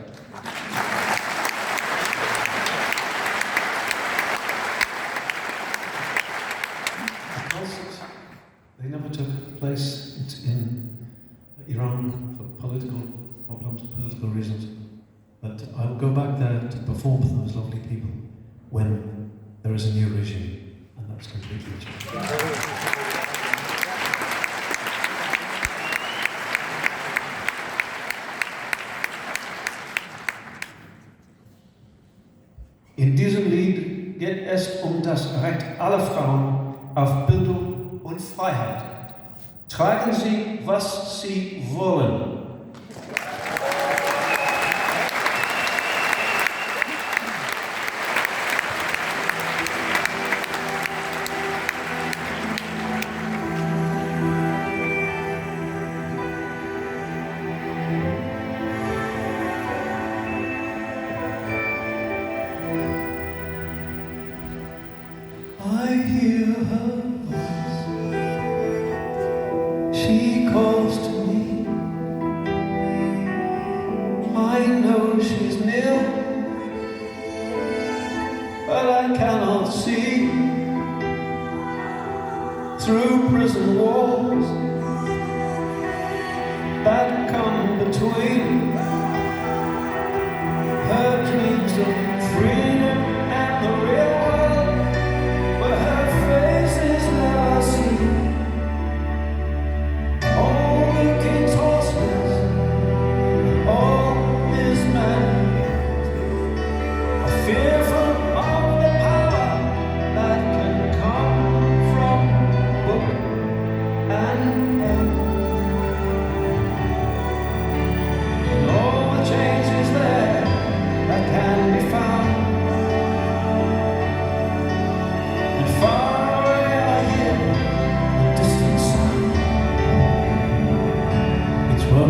They never took place in Iran for political problems, political reasons. But I will go back there to perform for those lovely people when there is a new regime, and that's completely changed. In diesem Lied geht es das Recht aller Frauen auf Bildung und Freiheit. Tragen Sie, was Sie wollen. I hear her voice. She calls to me. I know she's near, but I cannot see through prison walls that come between her dreams of freedom and the real world. From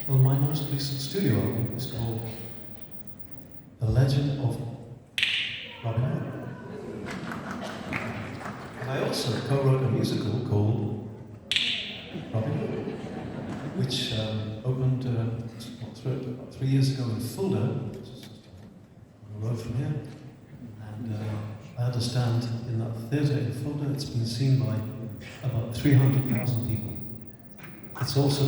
Well, my most recent studio album is called The Legend of Robin Hood. And I also co-wrote a musical called Robin Hood, which opened about 3 years ago in Fulda, which is just on the road from here. And I understand in that theatre in Fulda it's been seen by about 300,000 people. It's also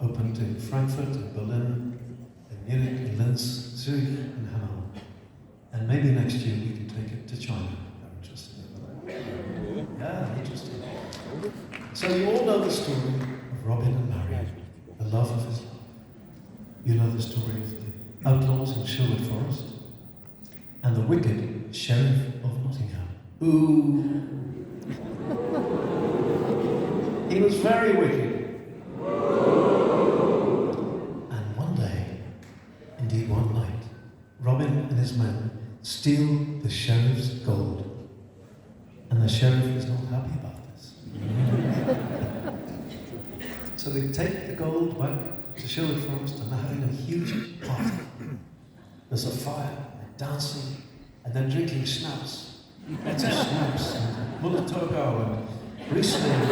opened in Frankfurt, in Berlin, in Munich, in Linz, Zurich, and Hanau. And maybe next year we can take it to China. I'm interested in that. Yeah, interesting. So you all know the story of Robin and Marian, the love of his life. You know the story of the outlaws in Sherwood Forest and the wicked Sheriff of Nottingham. Ooh. He was very wicked. And one day, indeed one night, Robin and his men steal the sheriff's gold. And the sheriff is not happy about this. So they take the gold back to Sherwood Forest and they're having a huge party. There's a fire, they're dancing, and they're drinking schnapps. Lots of schnapps, and Muller Togo, and Riesling, and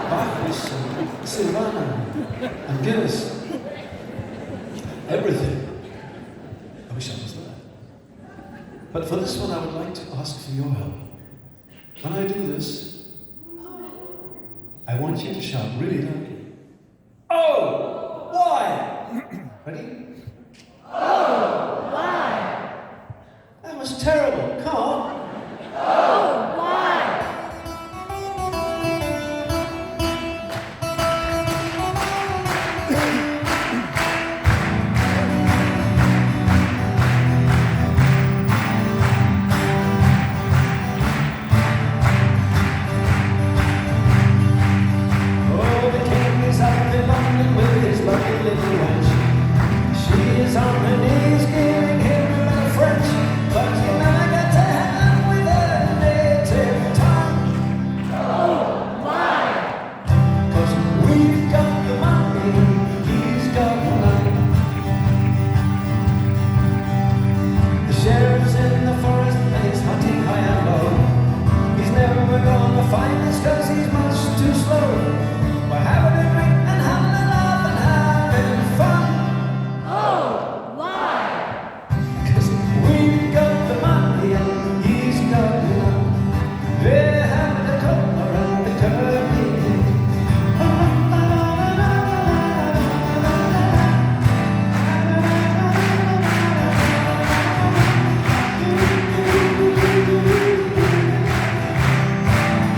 Bacchus, and Silvaner, and Guinness. Everything. I wish I was there. But for this one, I would like to ask for your help. When I do this, I want you to shout really loudly. Oh! Why? Ready? Oh, why? That was terrible. Come on. Oh, why? Oh, the king is up in London with his lucky little wench. She is on her knees giving him a little French, but he never got to hand with her native tongue. Oh, why? 'Cause we've got the money, he's got none. The sheriff's in the forest and he's hunting high and low. He's never gonna find us 'cause he's much too slow. We're having a drink and having a laugh and having fun. Oh, why? 'Cause we've got the money and he's got none. We're having a cup around the curve.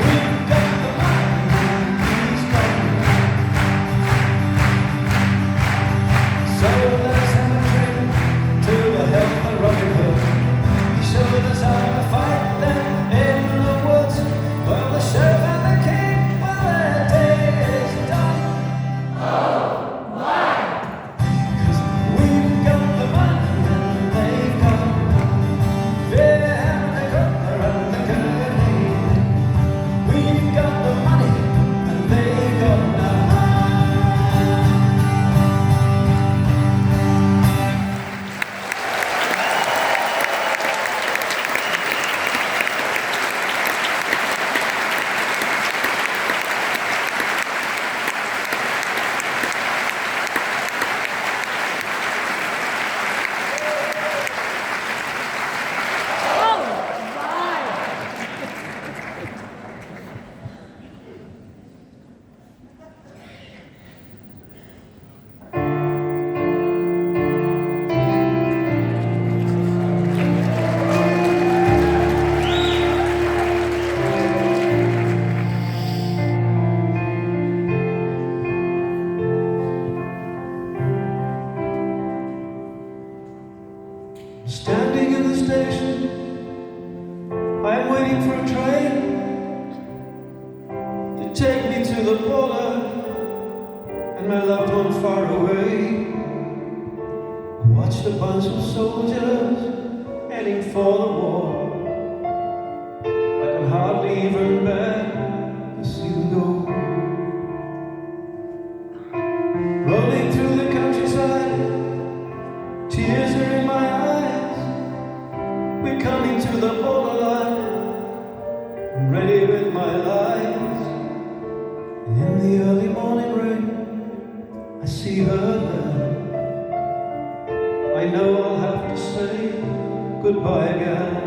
We've got the money and he's got none. So let's have a drink to the health of Robin Hood. He showed us how to fight them in the woods. Well, the sheriff and the king, well, their day is done. Oh, why? 'Cause we've got the money and they've got none. They're having a cup around the curve. We've got the money and they've got none. Oh, why? Standing in the station, I'm waiting for a train to take me to the border and my loved one far away. Watch the bunch of soldiers heading for the war. I can hardly even bear see her there, I know I'll have to say goodbye again.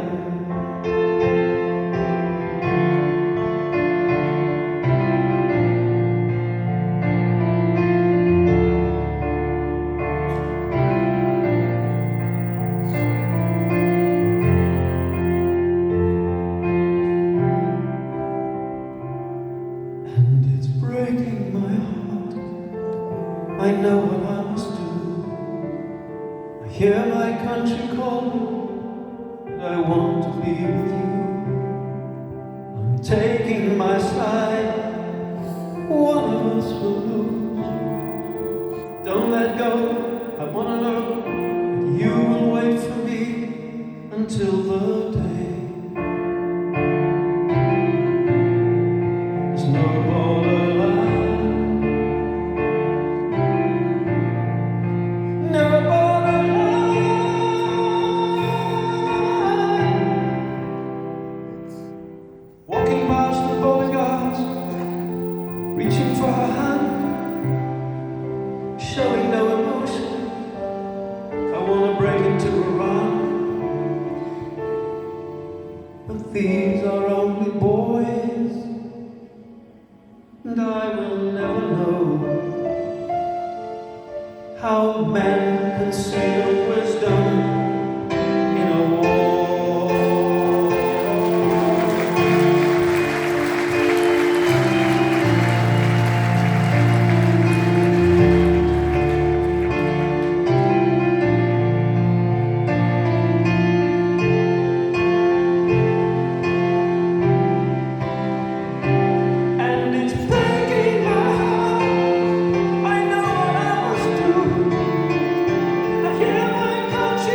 And it's breaking my heart, I know what I must do. I hear my country calling, and I want to be with you. I'm taking my side, one of us will lose. Don't let go, I want to know that you will wait for me until the day. There's no borderline, no borderline. Walking past the bodyguards, reaching for her hand, showing no emotion. I wanna break into a run, but these are only boys, and I will never know how men conceal wisdom in a war. And it's breaking my heart, I know what I must do. I hear my country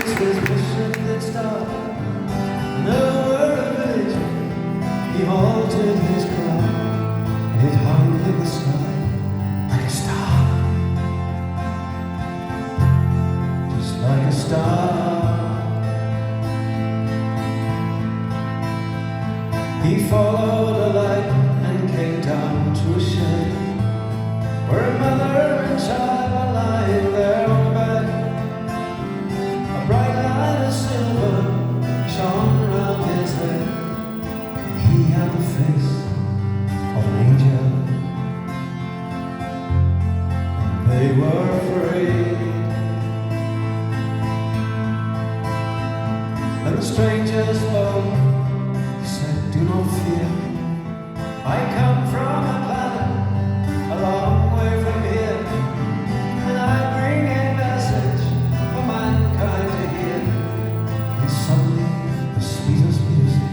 It's his mission that started. Nowhere a village, he halted his cry, and it hung in the sky like a star, just like a star. He followed a light and came down to a shed where a mother and child were lying there on the bed. A bright light of silver shone round his head, and he had the face of an angel, and they were afraid. And the stranger spoke, he said, "Do not fear, I come from a planet a long way from here, and I bring a message for mankind to hear." And suddenly the sweetest music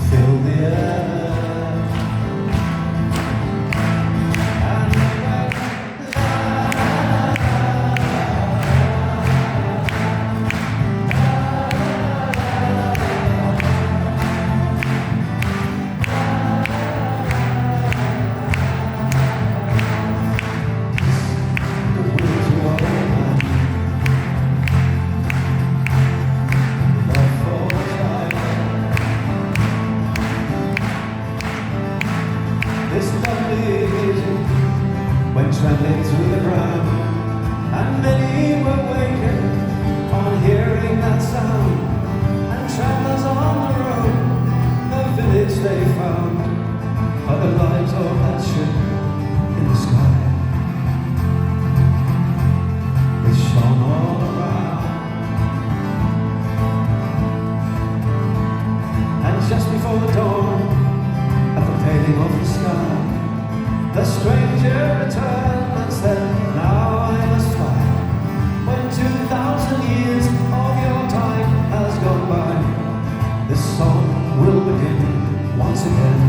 filled the air. And it went la, the words were all mine. Love for a child. This lovely vision went trembling through the ground, and many were wakened on hearing that sound. And travelers on the road, the village they found, by the light of that ship in the sky. It shone all around, and just before the dawn, at the paling of the sky, the stranger returned and said, "Now I must fly. When 2,000 years of your time has gone by, this song will begin once again."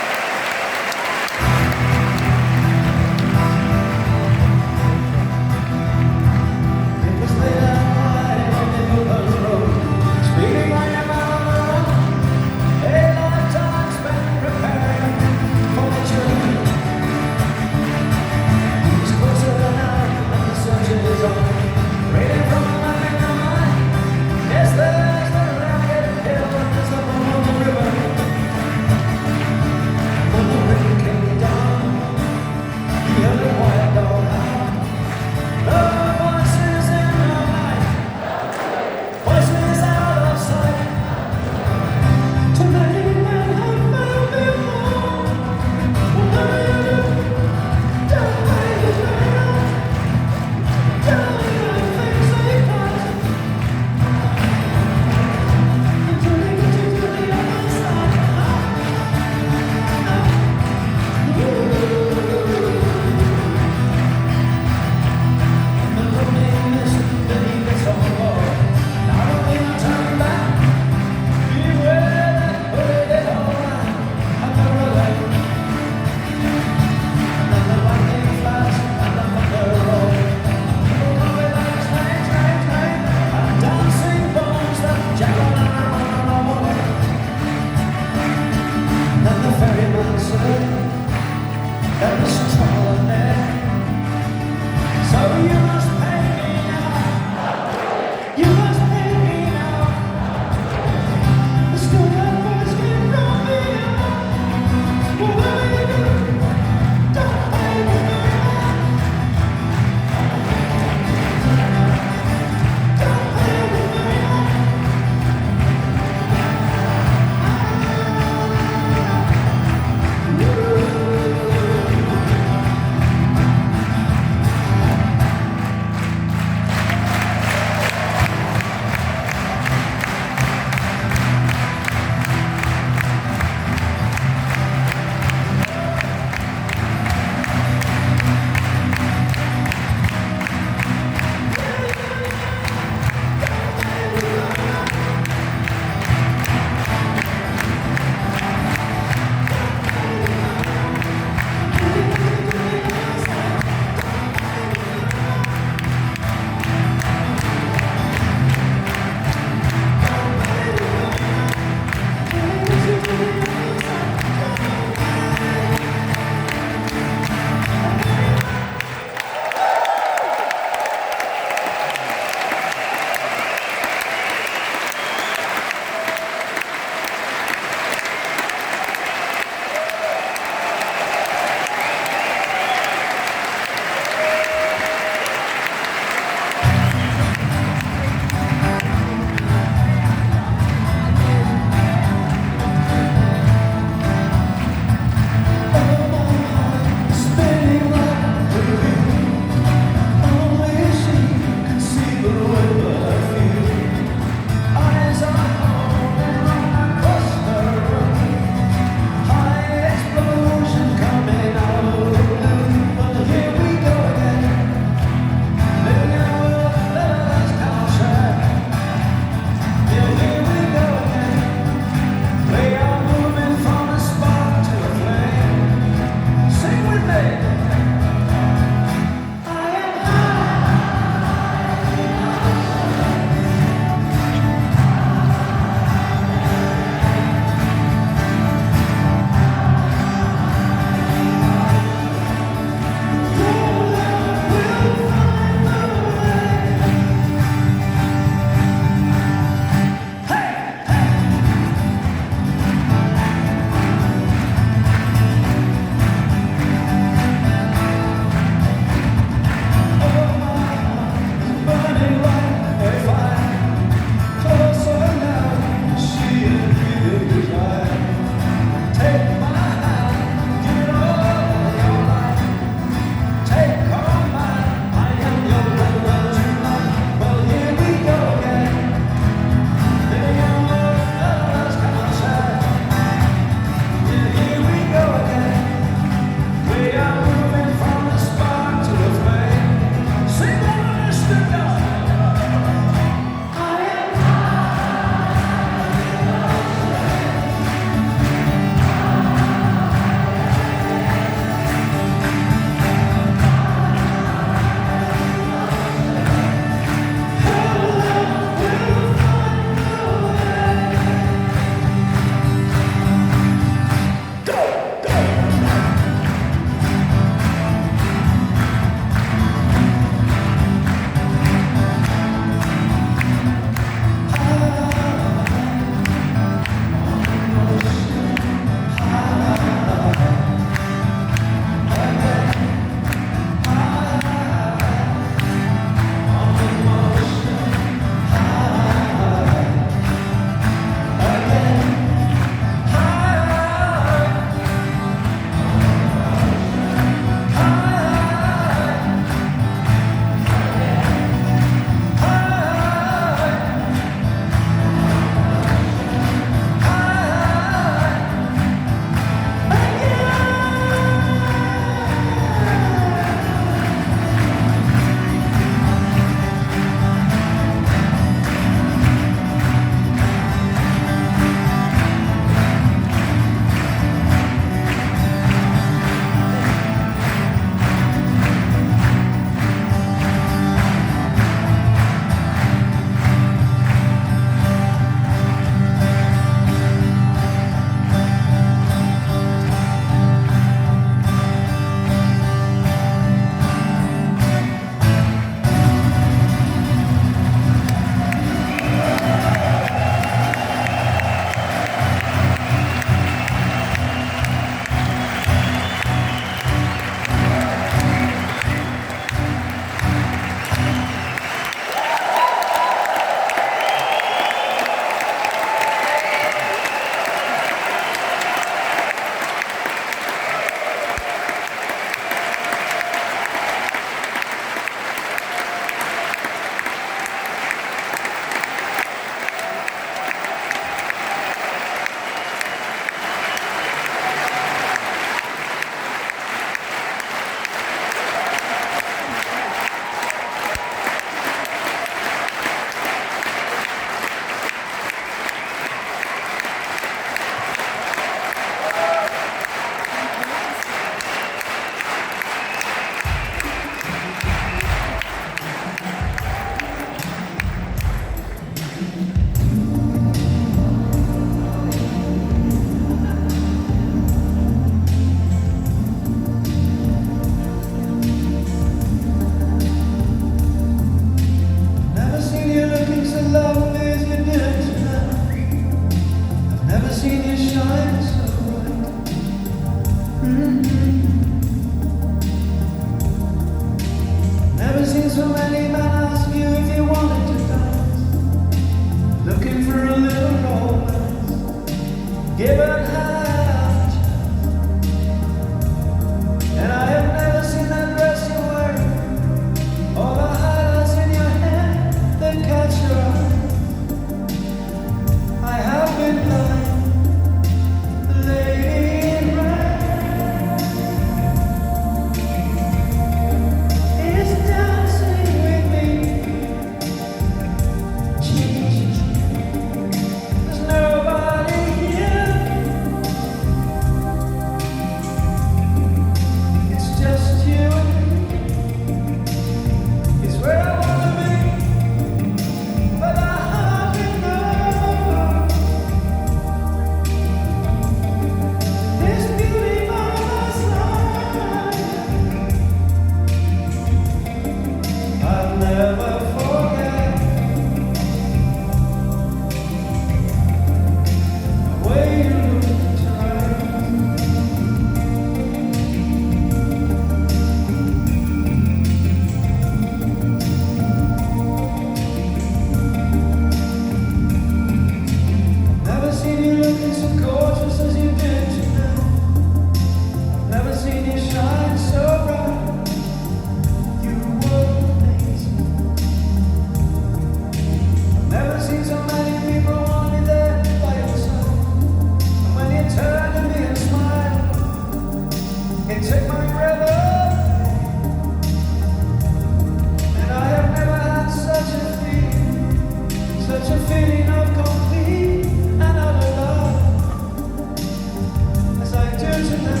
I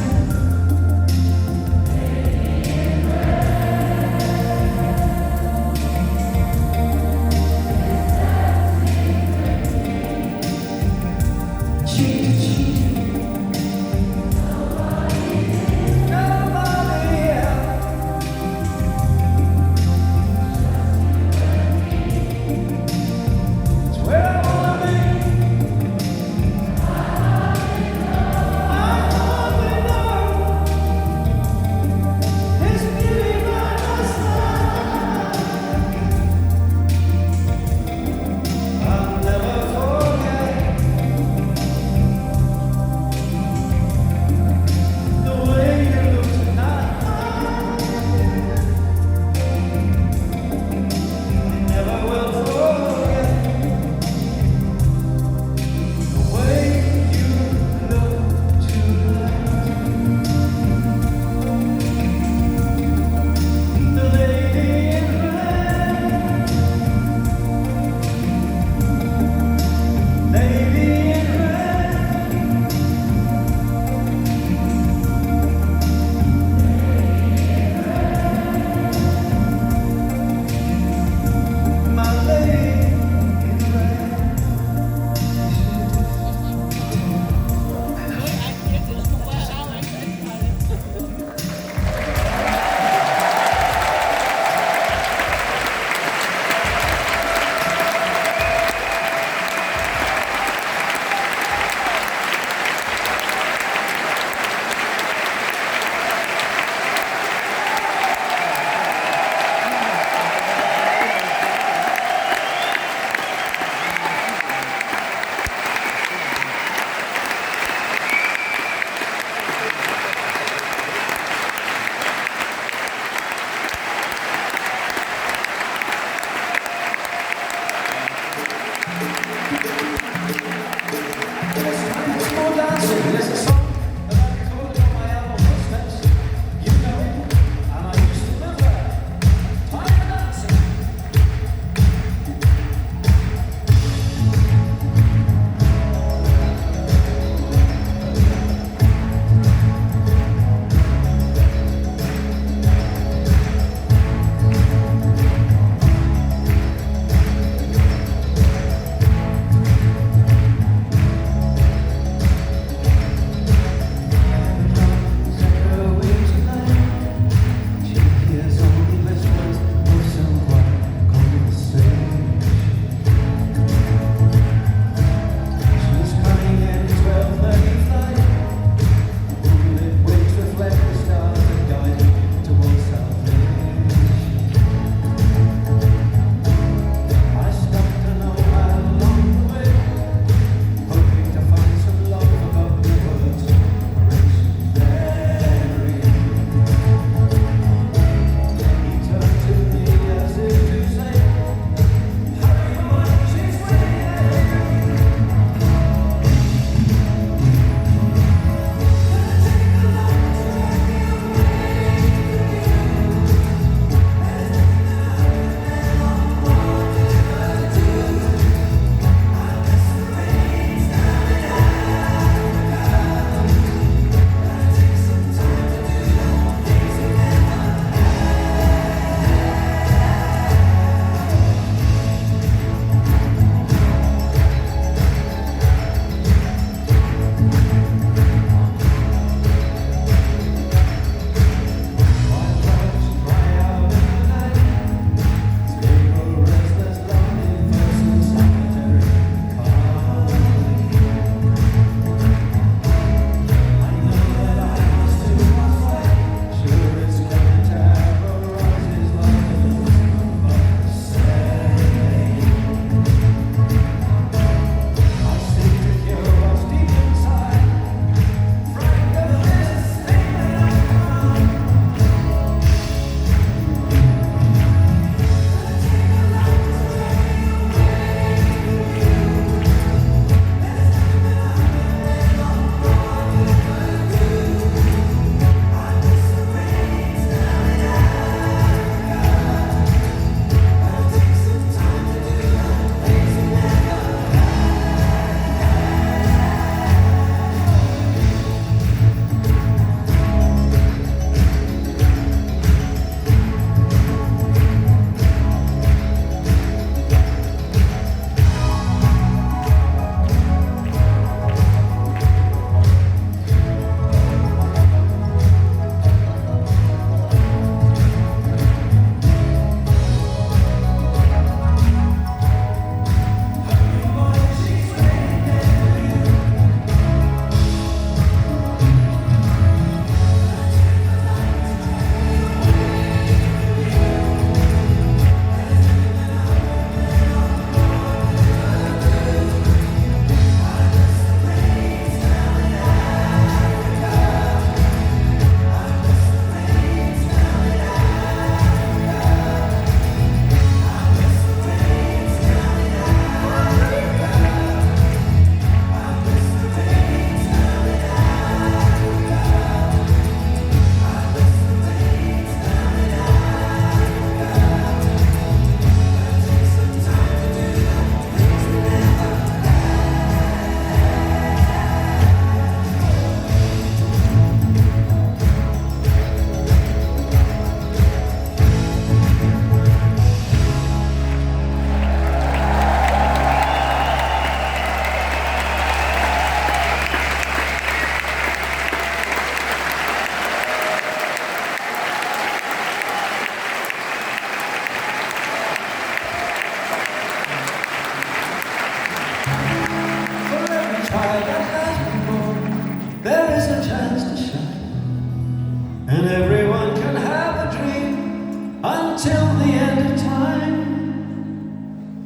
And everyone can have a dream until the end of time.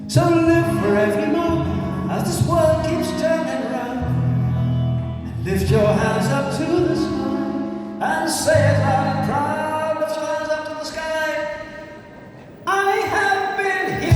So live for every moment as this world keeps turning round. And lift your hands up to the sky and say it loud and proud. Lift your hands up to the sky. I have been here.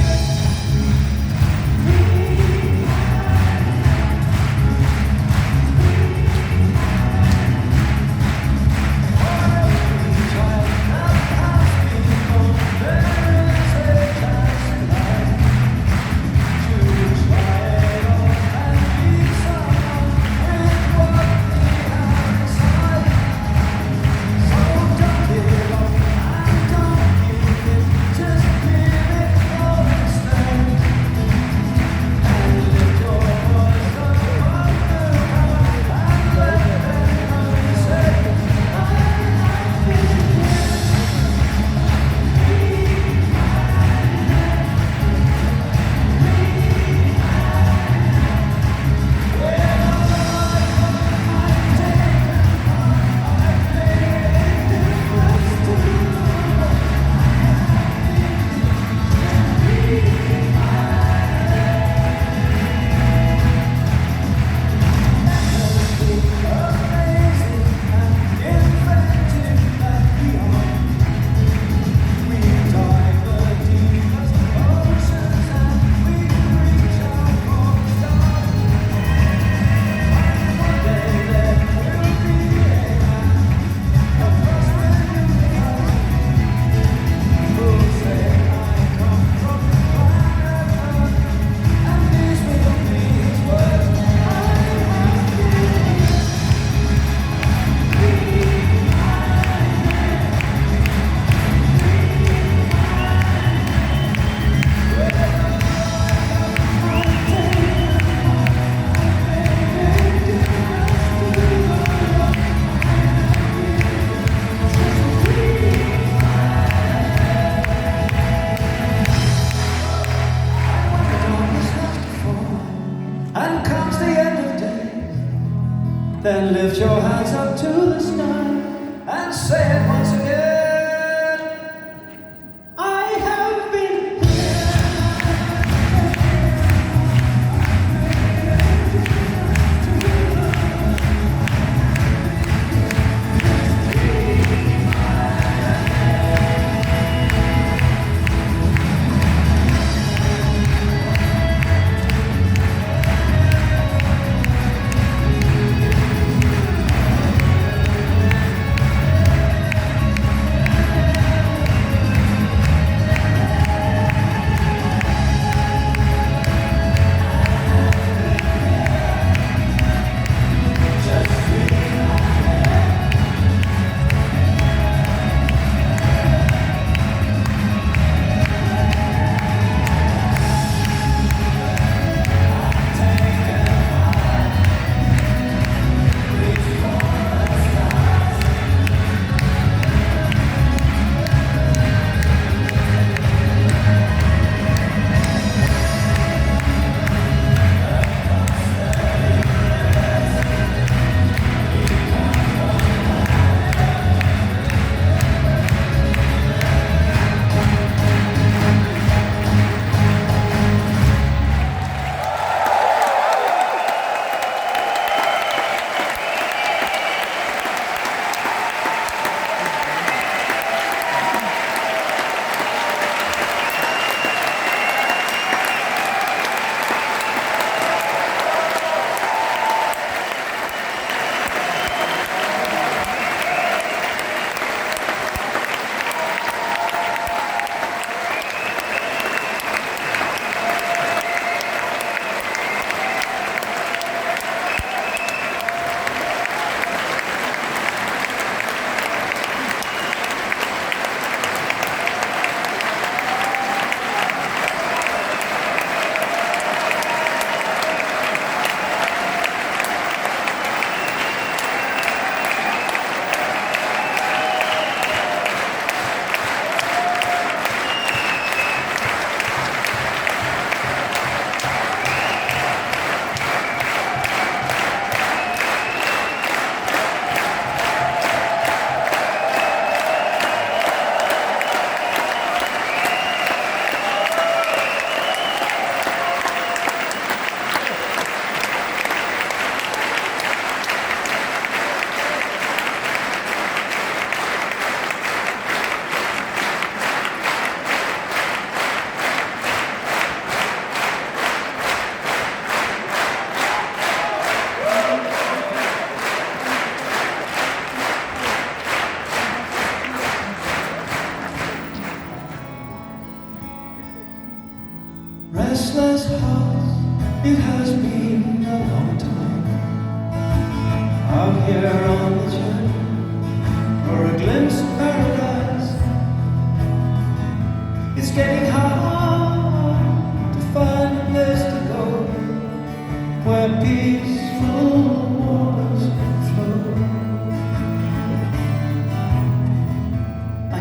Then lift your hands up to the sky and say it once again. I have been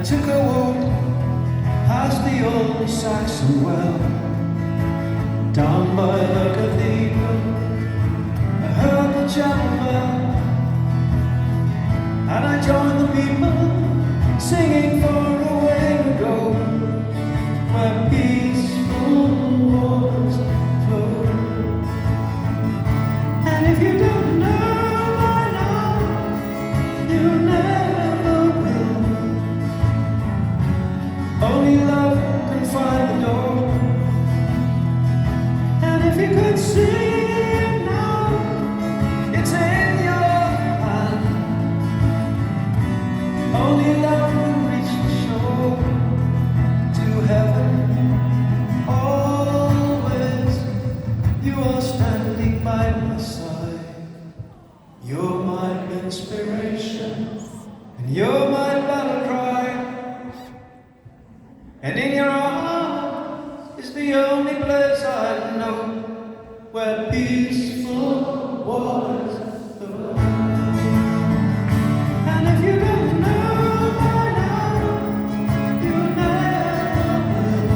took a walk past the old Saxon well, down by the cathedral. I heard the chapel bell, and I joined the people singing far away to go, where peaceful waters flow. And if you don't know by now, you never will. Only love can find the door. And if you could see it now, it's in your hand. Only love can reach the shore, to heaven. Always you are standing by my side. You're my inspiration, and you're my battle cry. And in your arms is the only place I know where peaceful waters flow. And if you don't know by now, you never will.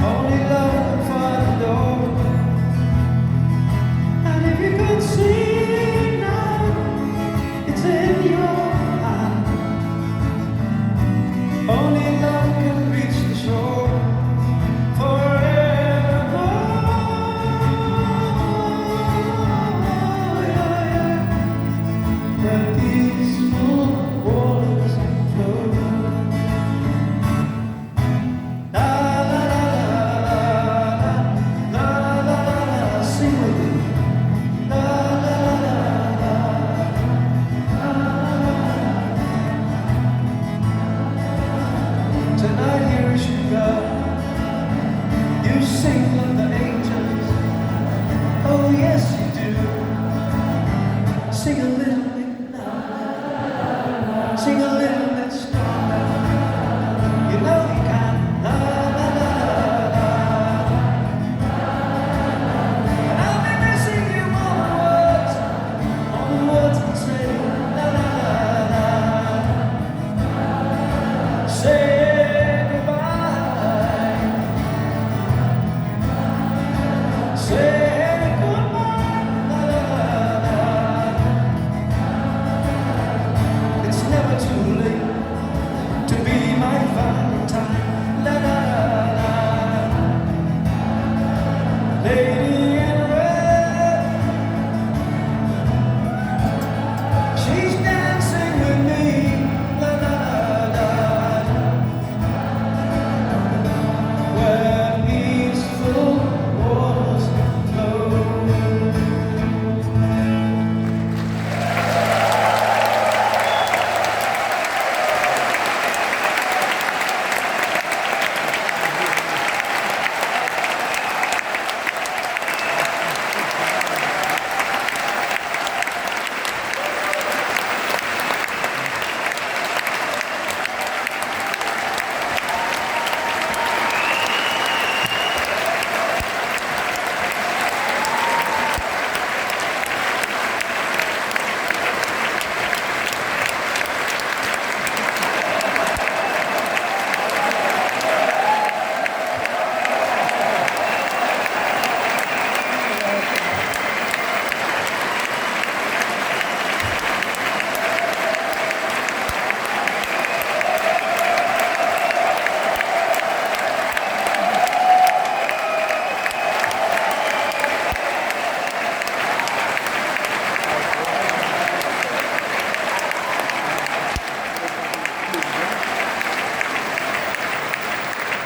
Only love can find the door. And if you could see now, it's in your hand. Only love can reach the shore forevermore. Where peaceful waters flow. La la la la la la la, sing with me. La la la la. Tonight here is your God. You sing like the angels. Oh yes you do. Sing a little bit louder. Sing a little bit stronger. You know you can. La la la la la. And I'll be missing you on the words I say. La la la la. Say goodbye. Say goodbye. La la la. It's never too late to be my Valentine. La la la. Lady in red, she's dancing with me. La la la. Where peaceful waters flow.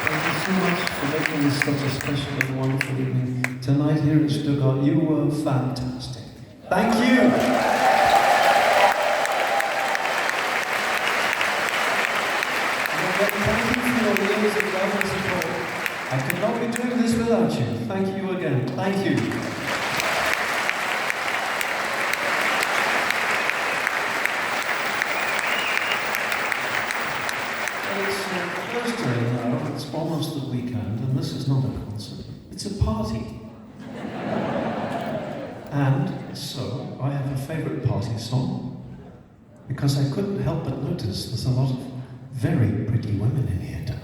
Thank you so much for making this such a special and wonderful evening. Tonight here in Stuttgart, you were fantastic. Thank you. Thank you for your years of love and support. I could not be doing this without you. Thank you again. Thank you. It's Thursday now, it's almost the weekend, and this is not a concert, it's a party. And so, I have a favourite party song, because I couldn't help but notice there's a lot of very pretty women in here tonight.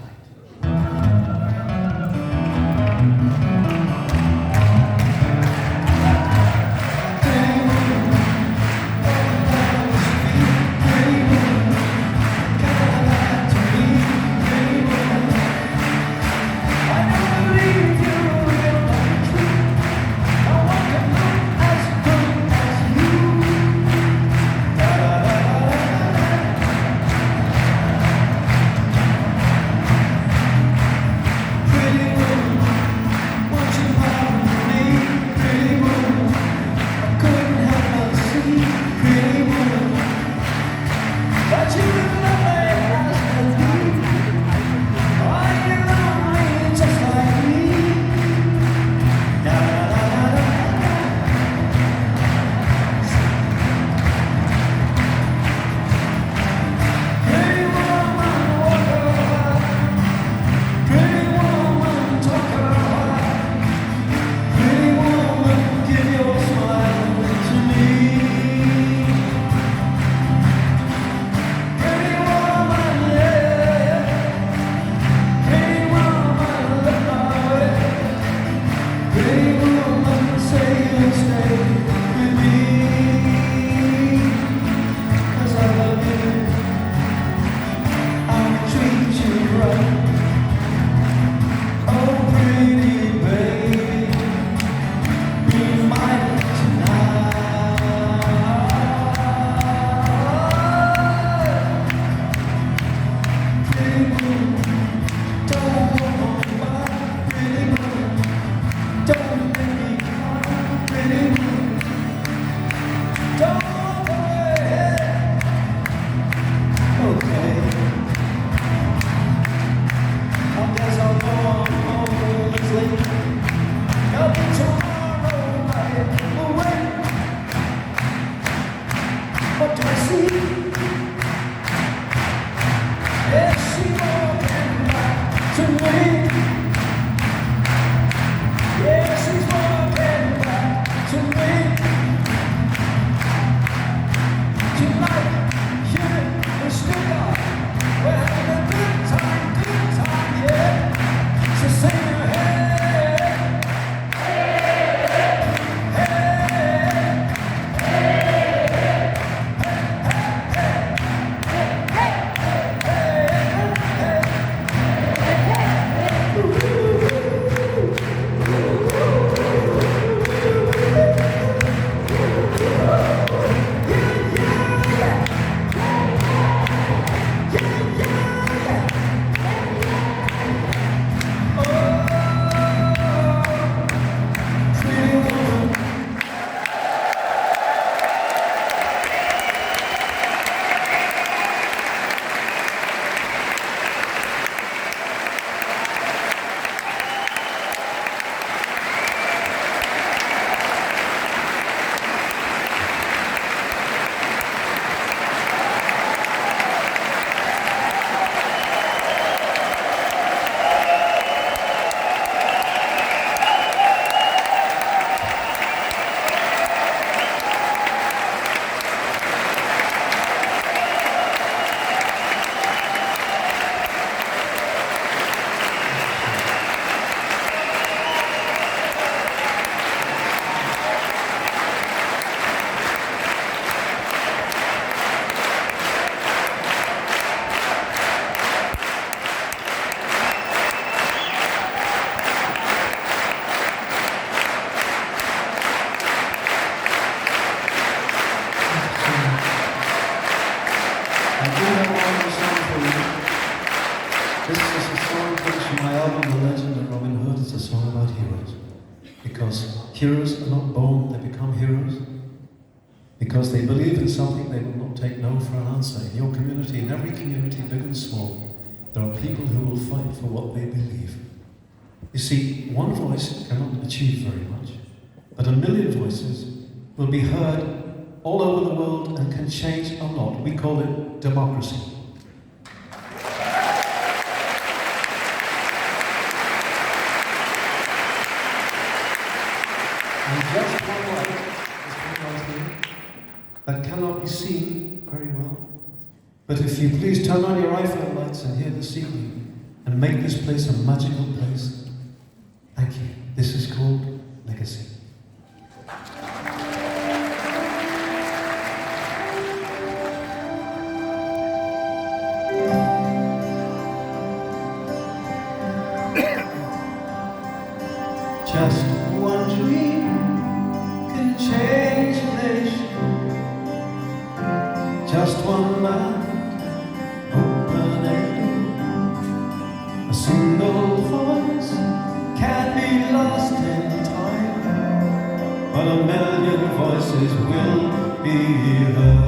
Heroes are not born, they become heroes. Because they believe in something, they will not take no for an answer. In your community, in every community, big and small, there are people who will fight for what they believe. You see, one voice cannot achieve very much, but a million voices will be heard all over the world and can change a lot. We call it democracy. And just one light here that cannot be seen very well. But if you please turn on your iPhone lights and hear this evening and make this place a magical place, thank you. This is called Legacy. Just one dream can change a nation. Just one man, open a door. A single voice can be lost in time, but a million voices will be heard.